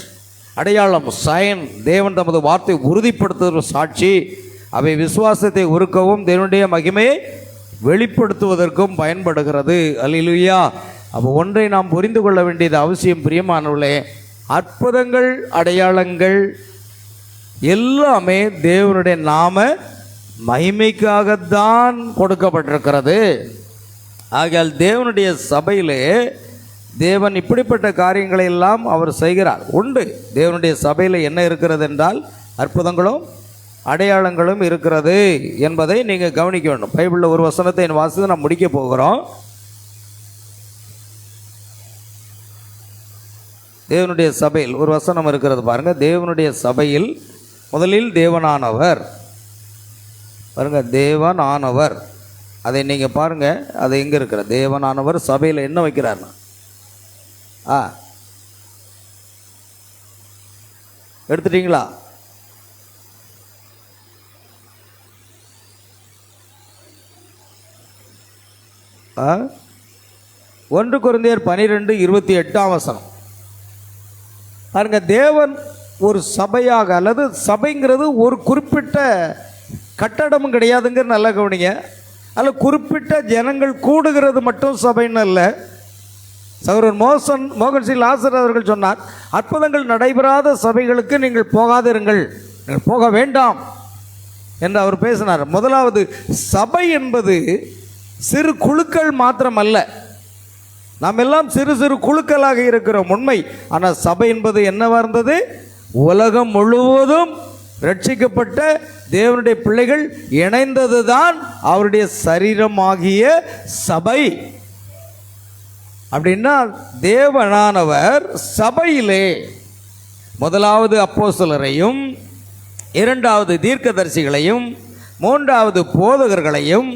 அடையாளம், சைன், தேவன் தமது வார்த்தை உறுதிப்படுத்துகிற சாட்சி, அவை விசுவாசத்தை உருக்கவும் தேவனுடைய மகிமையை வெளிப்படுத்துவதற்கும் பயன்படுகிறது. அல்லேலூயா. அப்போ ஒன்றை நாம் புரிந்து கொள்ள வேண்டியது அவசியம் பிரியமானவர்களே, அற்புதங்கள், அடையாளங்கள் எல்லாமே தேவனுடைய நாம மகிமைக்காகத்தான் கொடுக்கப்பட்டிருக்கிறது. ஆகையால் தேவனுடைய சபையிலே தேவன் இப்படிப்பட்ட காரியங்களை எல்லாம் அவர் செய்கிறார். உண்டு, தேவனுடைய சபையில் என்ன இருக்கிறது என்றால் அற்புதங்களும் அடையாளங்களும் இருக்கிறது என்பதை நீங்கள் கவனிக்க வேண்டும். பைபிளில் ஒரு வசனத்தை வாசித்து நாம் முடிக்க போகிறோம். தேவனுடைய சபையில் ஒரு வசனம் இருக்கிறது பாருங்க. தேவனுடைய சபையில் முதலில் தேவனானவர், பாருங்க, தேவனானவர், அதை நீங்கள் பாருங்க, அது எங்கே இருக்கிற தேவனானவர் சபையில் என்ன வைக்கிறார்னா, எடுத்துட்டீங்களா? ஒன்று கொரிந்தியர் 12:28 பாருங்க. தேவன் ஒரு சபையாக, அல்லது சபைங்கிறது ஒரு குறிப்பிட்ட கட்டடமும் கிடையாதுங்கிற நல்லா கவனிங்க. அதில் குறிப்பிட்ட ஜனங்கள் கூடுகிறது மட்டும் சபைன்னு இல்லை. சகோதரர் மோகன் சி லாசர் அவர்கள் சொன்னார், அற்புதங்கள் நடைபெறாத சபைகளுக்கு நீங்கள் போகாதிருங்கள், நீங்கள் போக வேண்டாம் என்று அவர் பேசினார். முதலாவது, சபை என்பது சிறு குழுக்கள் மாத்திரமல்ல. நாம் எல்லாம் சிறு சிறு குழுக்களாக இருக்கிறோம், உண்மை. ஆனால் சபை என்பது என்னவா இருந்தது? உலகம் முழுவதும் ரட்சிக்கப்பட்ட தேவனுடைய பிள்ளைகள் இணைந்தது தான் அவருடைய சரீரமாகிய சபை. அப்படின்னா தேவனானவர் சபையிலே முதலாவது அப்போஸ்தலரையும், இரண்டாவது தீர்க்கதரிசிகளையும், மூன்றாவது போதகர்களையும்,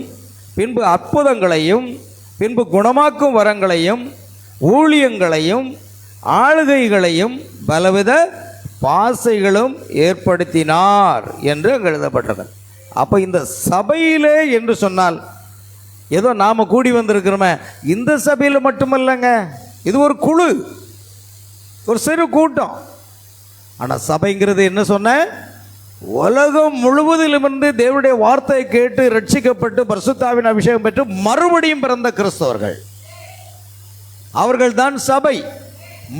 பின்பு அற்புதங்களையும், பின்பு குணமாக்கும் வரங்களையும், ஊழியங்களையும், ஆளுகைகளையும், பலவித பாசைகளும் ஏற்படுத்தினார் என்று அங்கே எழுதப்பட்டிருக்கிறது. அப்போ இந்த சபையிலே என்று சொன்னால் ஏதோ நாம் கூடி வந்திருக்கிறோமே, இந்த சபையில் மட்டுமல்லங்க, இது ஒரு குழு, ஒரு சிறு கூட்டம். ஆனால் சபைங்கிறது என்ன சொன்ன, உலகம் முழுவதிலுமிருந்து தேவனுடைய வார்த்தையை கேட்டு ரட்சிக்கப்பட்டு பரிசுத்தாவின் அபிஷேகம் பெற்று மறுபடியும் பிறந்த கிறிஸ்தவர்கள், அவர்கள் தான் சபை.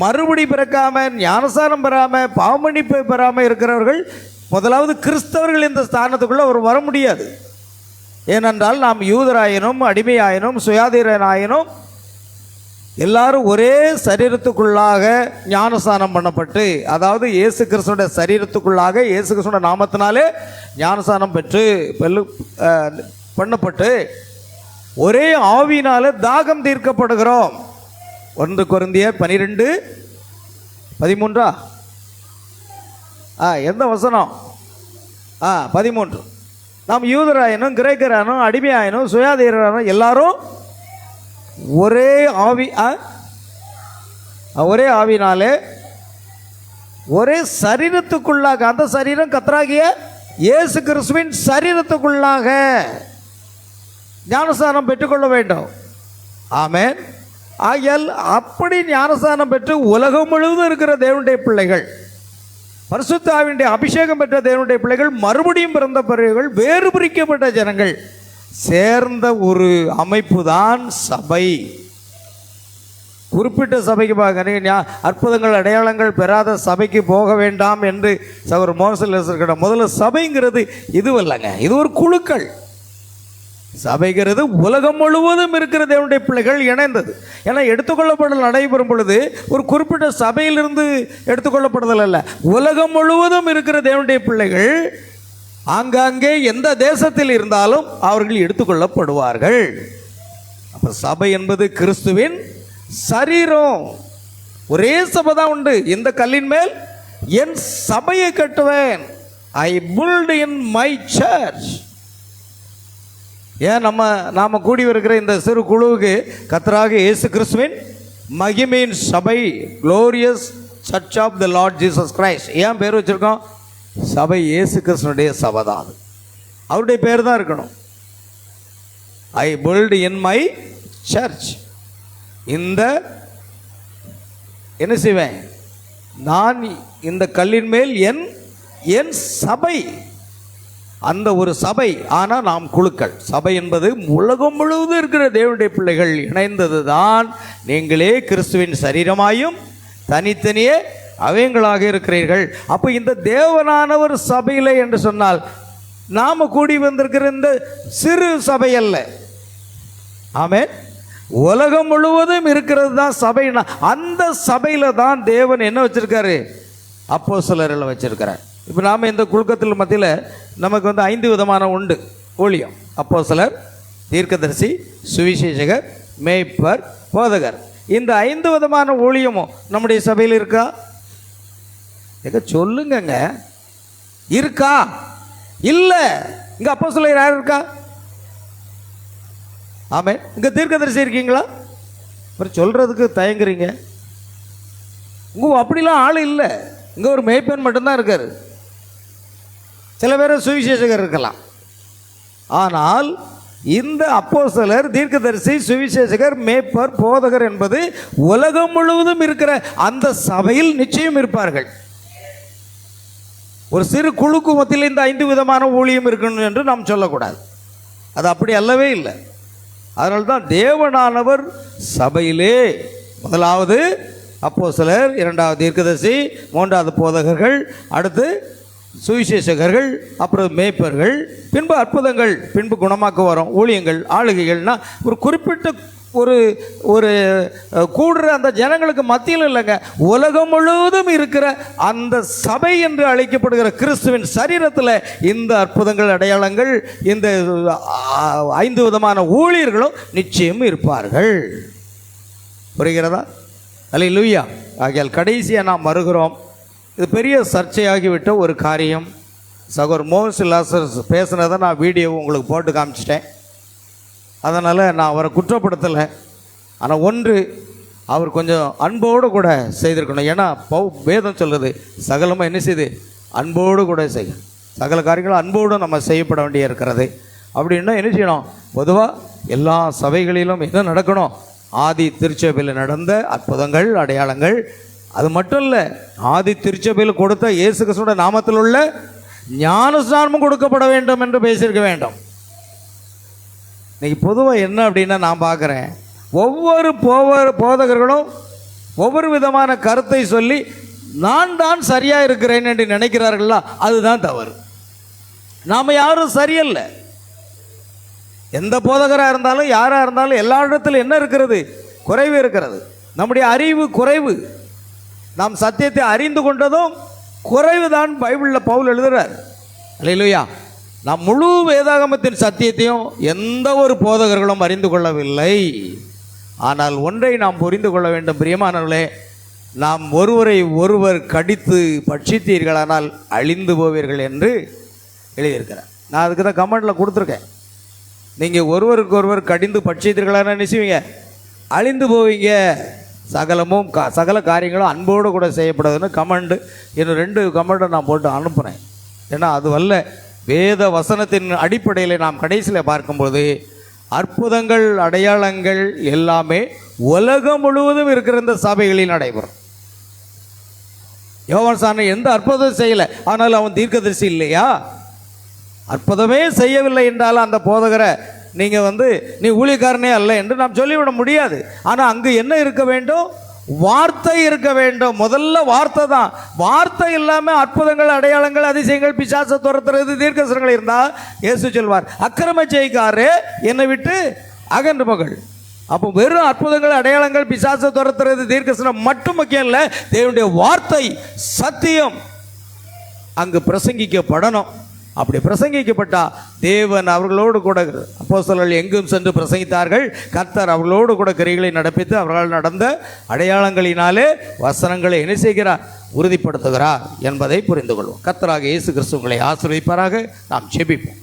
மறுபடி பிறக்காம, ஞானசாரம் பெறாம, பாவமன்னிப்பை பெறாம இருக்கிறவர்கள் முதலாவது கிறிஸ்தவர்கள் இந்த ஸ்தானத்துக்குள்ள அவர் வர முடியாது. ஏனென்றால் நாம் யூதராயினும், அடிமையாயினும், சுயாதீரனாயினும் எல்லாரும் ஒரே சரீரத்துக்குள்ளாக ஞானஸ்நானம் பண்ணப்பட்டு, அதாவது இயேசு கிறிஸ்துவோட சரீரத்துக்குள்ளாக இயேசு கிறிஸ்துவோட நாமத்தினாலே ஞானஸ்நானம் பெற்று பண்ணப்பட்டு ஒரே ஆவியினால தாகம் தீர்க்கப்படுகிறோம். 1 கொரிந்தியர் 12:13 எந்த வசனம்? 13. நாம் யூதராயினும் கிரேக்கரானும் அடிமையாயினும் சுயாதீரரானும் எல்லாரும் ஒரே ஆவினாலே ஒரே சரீரத்துக்குள்ளாக, அந்த சரீரம் கர்த்தராகிய இயேசு கிறிஸ்துவின் சரீரத்துக்குள்ளாக ஞானஸ்நானம் பெற்றுக்கொள்ள வேண்டும். ஆமென். ஆகையால் அப்படி ஞானஸ்நானம் பெற்று உலகம் முழுவதும் இருக்கிற தேவனுடைய பிள்ளைகள், பரிசுத்த ஆவியினுடைய அபிஷேகம் பெற்ற தேவனுடைய பிள்ளைகள், மறுபடியும் பிறந்த பிறகுகள், வேறு பிரிக்கப்பட்ட ஜனங்கள் சேர்ந்த ஒரு அமைப்பு தான் சபை. குறிப்பிட்ட சபைக்கு பார்க்க அற்புதங்கள் அடையாளங்கள் பெறாத சபைக்கு போக வேண்டாம் என்று சகோதரர் மோசல் இருக்கிற முதல்ல சபைங்கிறது இதுவல்லங்க, இது ஒரு குழுக்கள். சபைங்கிறது உலகம் முழுவதும் இருக்கிற தேவனுடைய பிள்ளைகள் இணைந்தது. ஏன்னா எடுத்துக்கொள்ளப்படுதல் நடைபெறும் பொழுது ஒரு குறிப்பிட்ட சபையிலிருந்து எடுத்துக்கொள்ளப்படுதல் அல்ல, உலகம் முழுவதும் இருக்கிற தேவனுடைய பிள்ளைகள் ஆங்காங்கே எந்த தேசத்தில் இருந்தாலும் அவர்கள் எடுத்துக்கொள்ளப்படுவார்கள். அப்ப சபை என்பது கிறிஸ்துவின் சரீரம். ஒரே சபை தான் உண்டு. இந்த கல்லின் மேல் என் சபையை கட்டுவேன். ஐ build in my church. ஏன் நாம கூடி வருகிற இந்த சிறு குழுவுக்கு கர்த்தராகிய இயேசு கிறிஸ்துவின் மகிமையின் சபை, glorious church of the Lord Jesus Christ. ஏன் பேர் வச்சிருக்கோம்? சபை இயேசு கிறிஸ்துனுடைய சபை தான் அது. அவருடைய பேர் தான் இருக்கணும். ஐ build in my church. இந்த என்ன செய்வேன்? நான் இந்த கல்லின் மேல் என் சபை. அந்த ஒரு சபை. ஆனால் நாம் குழுக்கள். சபை என்பது உலகம் முழுவதும் இருக்கிற தேவனுடைய பிள்ளைகள் இணைந்தது தான். நீங்களே கிறிஸ்துவின் சரீரமாயும் தனித்தனியே அவங்களாக இருக்கிறீர்கள். அப்போ இந்த தேவனானவர் சபையில் என்று சொன்னால் நாம் கூடி வந்திருக்கிற இந்த சிறு சபை அல்ல. ஆமென். உலகம் முழுவதும் இருக்கிறது தான் சபைனா, அந்த சபையில் தான் தேவன் என்ன வச்சிருக்காரு? அப்போஸ்தலர்களை வச்சிருக்கிறார். இப்போ நாம் இந்த குழுக்கத்தில் மத்தியில் நமக்கு 5 விதமான உண்டு ஊழியம். அப்போஸ்தலர், தீர்க்கதரிசி, சுவிசேஷகர், மேய்ப்பர், போதகர். இந்த 5 விதமான ஊழியமும் நம்முடைய சபையில் இருக்கா? எங்க சொல்லுங்கங்க, இருக்கா? இல்லை. இங்கே அப்போஸ்தலர் யார் இருக்கா? ஆமென். இங்கே தீர்க்கதரிசி இருக்கீங்களா? அப்புறம் சொல்கிறதுக்கு தயங்குறீங்க. இங்கே அப்படிலாம் ஆள் இல்லை. இங்கே ஒரு மேய்ப்பன் மட்டும்தான் இருக்கார். சில பேர் சுவிசேஷகர் இருக்கலாம். ஆனால் இந்த அப்போஸ்தலர், தீர்க்கதரிசி, சுவிசேஷகர், மேய்ப்பர், போதகர் என்பது உலகம் முழுவதும் இருக்கிற அந்த சபையில் நிச்சயம் இருப்பார்கள். ஒரு சிறு குழுக்கு மத்தியில் இந்த 5 விதமான ஊழியம் இருக்கணும் என்று நாம் சொல்லக்கூடாது. அது அப்படி அல்லவே இல்லை. அதனால்தான் தேவனானவர் சபையிலே முதலாவது அப்போஸ்தலர், 2வது தீர்க்கதரிசி, 3வது போதகர்கள், அடுத்து சுவிசேஷகர்கள், அப்புறம் மேய்ப்பர்கள், பின்பு அற்புதங்கள், பின்பு குணமாக்க வரும் ஊழியங்கள், ஆளுகைகள்னா ஒரு குறிப்பிட்ட ஒரு கூடுற அந்த ஜனங்களுக்கு மத்தியில் இல்லைங்க, உலகம் முழுவதும் இருக்கிற அந்த சபை என்று அழைக்கப்படுகிற கிறிஸ்துவின் சரீரத்தில் இந்த அற்புதங்கள், அடையாளங்கள், இந்த 5 விதமான ஊழியர்களும் நிச்சயம் இருப்பார்கள். புரிகிறதா? அல்லேலூயா. ஆகையால் கடைசியாக நாம் வருகிறோம். இது பெரிய சர்ச்சையாகிவிட்ட ஒரு காரியம். சகோதரர் மோசல் பேசுனதை நான் வீடியோ உங்களுக்கு போட்டு காமிச்சிட்டேன். அதனால் நான் அவரை குற்றப்படுத்தலை. ஆனால் ஒன்று, அவர் கொஞ்சம் அன்போடு கூட செய்திருக்கணும். ஏன்னா வேதம் சொல்லுது சகலமாக என்ன செய்யுது? அன்போடு கூட செய்ய. சகல காரியங்களும் அன்போடு நம்ம செய்யப்பட வேண்டிய இருக்கிறது. அப்படின்னா என்ன செய்யணும்? பொதுவாக எல்லா சபைகளிலும் என்ன நடக்கணும்? ஆதி திருச்சபையில் நடந்த அற்புதங்கள், அடையாளங்கள், அது மட்டும் இல்லை, ஆதி திருச்சபையில் கொடுத்த இயேசு கிறிஸ்துவோட நாமத்தில் உள்ள ஞானஸ்நானமும் கொடுக்கப்பட வேண்டும் என்று பேசியிருக்க வேண்டும். இன்னைக்கு பொதுவாக என்ன அப்படின்னா நான் பார்க்குறேன், ஒவ்வொரு போதகர்களும் ஒவ்வொரு விதமான கருத்தை சொல்லி நான் தான் சரியாக இருக்கிறேன் என்று நினைக்கிறார்களா? அதுதான் தவறு. நாம் யாரும் சரியல்ல. எந்த போதகராக இருந்தாலும் யாராக இருந்தாலும் எல்லா இடத்துல என்ன இருக்கிறது? குறைவு இருக்கிறது. நம்முடைய அறிவு குறைவு. நாம் சத்தியத்தை அறிந்து கொண்டதும் குறைவு தான் பைபிளில் பவுல் எழுதுகிறார். அல்லேலூயா. நாம் முழு வேதாகமத்தின் சத்தியத்தையும் எந்த ஒரு போதகர்களும் அறிந்து கொள்ளவில்லை. ஆனால் ஒன்றை நாம் புரிந்து கொள்ள வேண்டும் பிரியமானவர்களே, நாம் ஒருவரை ஒருவர் கடித்து பட்சித்தீர்களானால் அழிந்து போவீர்கள் என்று எழுதியிருக்கிறேன். நான் அதுக்கு தான் கமெண்டில் கொடுத்துருக்கேன். நீங்கள் ஒருவருக்கு ஒருவர் கடிந்து பட்சித்தீர்களான நினைச்சுவீங்க, அழிந்து போவீங்க. சகல காரியங்களும் அன்போடு கூட செய்யப்படுதுன்னு கமெண்டு இன்னும் 2 கமெண்டை நான் போட்டு அனுப்புகிறேன். ஏன்னா அது வல்ல வேத வசனத்தின் அடிப்படையில் நாம் கடைசியில் பார்க்கும்போது அற்புதங்கள் அடையாளங்கள் எல்லாமே உலகம் முழுவதும் இருக்கிற இந்த சபைகளில் நடைபெறும். யோவான் சாணன் எந்த அற்புதம் செய்யலை, ஆனால் அவன் தீர்க்கதரிசி இல்லையா? அற்புதமே செய்யவில்லை என்றால் அந்த போதகரை நீங்கள் நீ ஊழியக்காரனே அல்ல என்று நாம் சொல்லிவிட முடியாது. ஆனால் அங்கு என்ன இருக்க வேண்டும்? வார்த்தை இருக்க வேண்டும். முதல்ல வார்த்தை தான். வார்த்தை இல்லாமல் அற்புதங்கள் அடையாளங்கள் அதிசயங்கள் பிசாசை துரத்துறது தீர்க்கதரிசனங்கள் இருந்தால் இயேசு சொல்வார், அக்கிரம செய்காரே என்னை விட்டு அகன்று மகள். அப்போ வெறும் அற்புதங்கள் அடையாளங்கள் பிசாசை துரத்துறது தீர்க்கதரிசனம் மட்டும் முக்கியம் இல்லை. தேவனுடைய வார்த்தை சத்தியம் அங்கு பிரசங்கிக்கப்படணும். அப்படி பிரசங்கிக்கப்பட்டா தேவன் அவர்களோடு கூட, அப்போஸ்தலர்கள் எங்கும் சென்று பிரசங்கித்தார்கள். கர்த்தர் அவர்களோடு கூட கிரியைகளை நடப்பித்து அவர்களால் நடந்த அடையாளங்களினாலே வசனங்களை என்ன செய்கிறார்? உறுதிப்படுத்துகிறார் என்பதை புரிந்து கொள்வோம். கர்த்தராக இயேசு கிறிஸ்து உங்களை ஆசீர்வதிப்பாராக. நாம் ஜெபிப்போம்.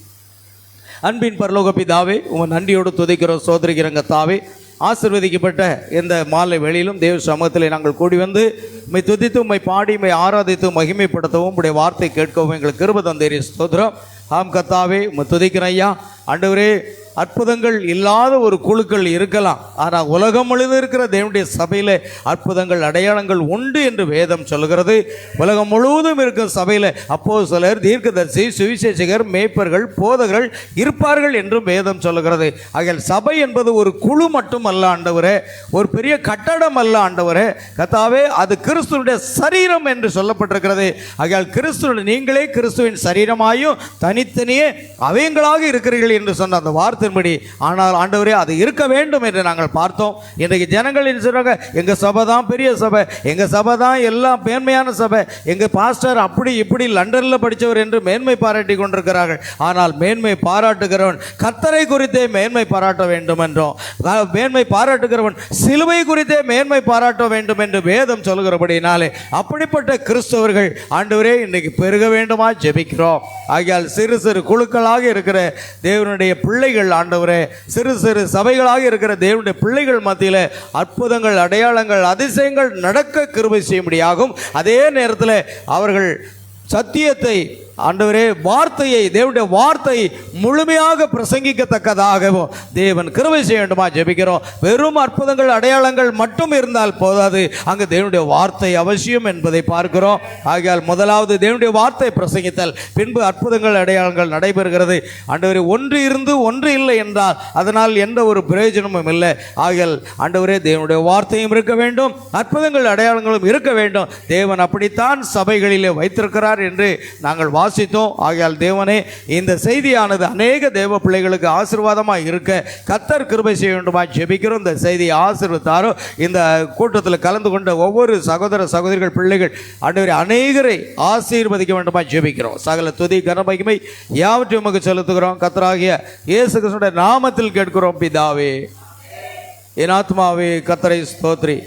அன்பின் பரலோக பிதாவே, உங்கள் நன்றியோடு துதிக்கிறோம், சோதரிக்கிறங்க தாவே. ஆசீர்வதிக்கப்பட்ட இந்த மாலை வேளையிலும் தேவ சமூகத்தில் நாங்கள் கூடி வந்து உம்மை துதித்து உம்மை பாடி உம்மை ஆராதித்து மகிமைப்படுத்தவும் உடைய வார்த்தை கேட்கவும் எங்களுக்கு கிருபை தந்தீரே. ஸ்தோத்திரம். ஆம் கர்த்தாவே, உம்மை துதிக்கிறேன் ஐயா. ஆண்டவரே, அற்புதங்கள் இல்லாத ஒரு குழுக்கள் இருக்கலாம், ஆனால் உலகம் முழுவதும் இருக்கிற தேவனுடைய சபையில் அற்புதங்கள் அடையாளங்கள் உண்டு என்று வேதம் சொல்கிறது. உலகம் முழுவதும் இருக்கும் சபையில் அப்போஸ்தலர், தீர்க்கதரிசி, சுவிசேஷகர், மேய்ப்பர்கள், போதகர்கள் இருப்பார்கள் என்றும் வேதம் சொல்லுகிறது. ஆகையால் சபை என்பது ஒரு குழு மட்டும் அல்ல ஆண்டவரே, ஒரு பெரிய கட்டடம் அல்ல ஆண்டவரே. கர்த்தாவே, அது கிறிஸ்துவினுடைய சரீரம் என்று சொல்லப்பட்டிருக்கிறது. ஆகையால் கிறிஸ்துவின் நீங்களே கிறிஸ்துவின் சரீரமாயும் தனித்தனியே அவயங்களாக இருக்கிறீர்கள் என்று சொன்ன அந்த வார்த்தை படி. ஆனால் ஆண்டவரே, அது இருக்க வேண்டும் என்று நாங்கள் பார்த்தோம். இன்றைக்கு ஜனங்கள் சொல்றாங்க, எங்கள் சபை தான் பெரிய சபை, எங்கள் சபை தான் எல்லாம் மேன்மையான சபை, எங்கள் பாஸ்டர் அப்படி இப்படி லண்டனில் படித்தவர் என்று மேன்மை பாராட்டி கொண்டிருக்கிறார்கள். ஆனால் மேன்மை பாராட்டுகிறவன் கர்த்தரை குறித்தே மேன்மை பாராட்ட வேண்டும் என்றும், மேன்மை பாராட்டுகிறவன் சிலுவை குறித்தே மேன்மை பாராட்ட வேண்டும் என்று வேதம் சொல்கிறபடினாலே அப்படிப்பட்ட கிறிஸ்தவர்கள் ஆண்டவரே இன்றைக்கு பெருக வேண்டுமா ஜெபிக்கிறோம். ஆகையால் சிறு சிறு குழுக்களாக இருக்கிற தேவனுடைய பிள்ளைகள் ஆண்டவரே, சிறு சிறு சபைகளாக இருக்கிற தேவனுடைய பிள்ளைகள் மத்தியில் அற்புதங்கள் அடையாளங்கள் அதிசயங்கள் நடக்க கிருபை செய்யும்படியாகும். அதே நேரத்தில் அவர்கள் சத்தியத்தை ஆண்டவரே, வார்த்தையை, தேவனுடைய வார்த்தை முழுமையாக பிரசங்கிக்கத்தக்கதாகவும் தேவன் கிருபை செய்ய வேண்டுமா ஜெபிக்கிறோம். வெறும் அற்புதங்கள் அடையாளங்கள் மட்டும் இருந்தால் போதாது, அங்கு தேவனுடைய வார்த்தை அவசியம் என்பதை பார்க்கிறோம். ஆகையால் முதலாவது தேவனுடைய வார்த்தை பிரசங்கித்தல், பின்பு அற்புதங்கள் அடையாளங்கள் நடைபெறுகிறது. ஆண்டவரே, ஒன்று இருந்து ஒன்று இல்லை என்றால் அதனால் எந்த ஒரு பிரயோஜனமும் இல்லை. ஆகையால் ஆண்டவரே, தேவனுடைய வார்த்தையும் இருக்க வேண்டும், அற்புதங்கள் அடையாளங்களும் இருக்க வேண்டும். தேவன் அப்படித்தான் சபைகளிலே வைத்திருக்கிறார் என்று நாங்கள் வாசித்தோம். ஆகையால் தேவனே, இந்த செய்தியானது அநேக தேவ பிள்ளைகளுக்கு ஆசீர்வாதமாக இருக்க கர்த்தர் கிருபை செய்ய வேண்டுமா ஜெபிக்கிறோம். இந்த செய்தியை ஆசீர்வதித்தாரோ இந்த கூட்டத்தில் கலந்து கொண்ட ஒவ்வொரு சகோதர சகோதரிகள் பிள்ளைகள் ஆண்டவரே அநேகரை ஆசீர்வதிக்க வேண்டுமா ஜெபிக்கிறோம். சகல துதி கனமகிமை யாவற்றையும் உமக்கு செலுத்துகிறோம். கர்த்தராகிய இயேசு கிறிஸ்துவின் நாமத்தில் கேட்கிறோம் பிதாவே. என் ஆத்மாவே கர்த்தரை ஸ்தோத்ரி,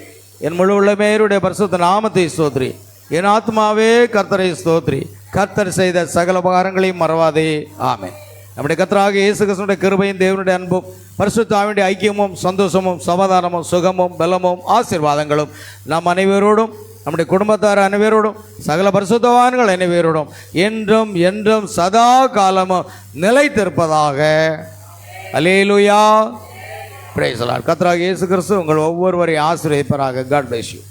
என் முழு உள்ளமேருடைய பரிசுத்த நாமத்தை ஸ்தோத்ரி. என் ஆத்மாவே கர்த்தரை ஸ்தோத்ரி, கர்த்தர் செய்த சகல உபகாரங்களையும் மறவாதே. ஆமென். நம்முடைய கர்த்தராகிய இயேசு கிறிஸ்துவின் கிருபையும் தேவனுடைய அன்பும் பரிசுத்த ஆவியுடைய ஐக்கியமும் சந்தோஷமும் சமாதானமும் சுகமும் பலமும் ஆசீர்வாதங்களும் நம் அனைவரோடும், நம்முடைய குடும்பத்தார் அனைவரோடும், சகல பரிசுத்தவான்கள் அனைவரோடும் என்றும் என்றும் சதா காலமும் நிலைத்திருப்பதாக. அல்லேலூயா. Praise the Lord. கர்த்தராகிய இயேசு கிறிஸ்து உங்கள் ஒவ்வொருவரையும் ஆசீர்வதிப்பாராக. God bless you.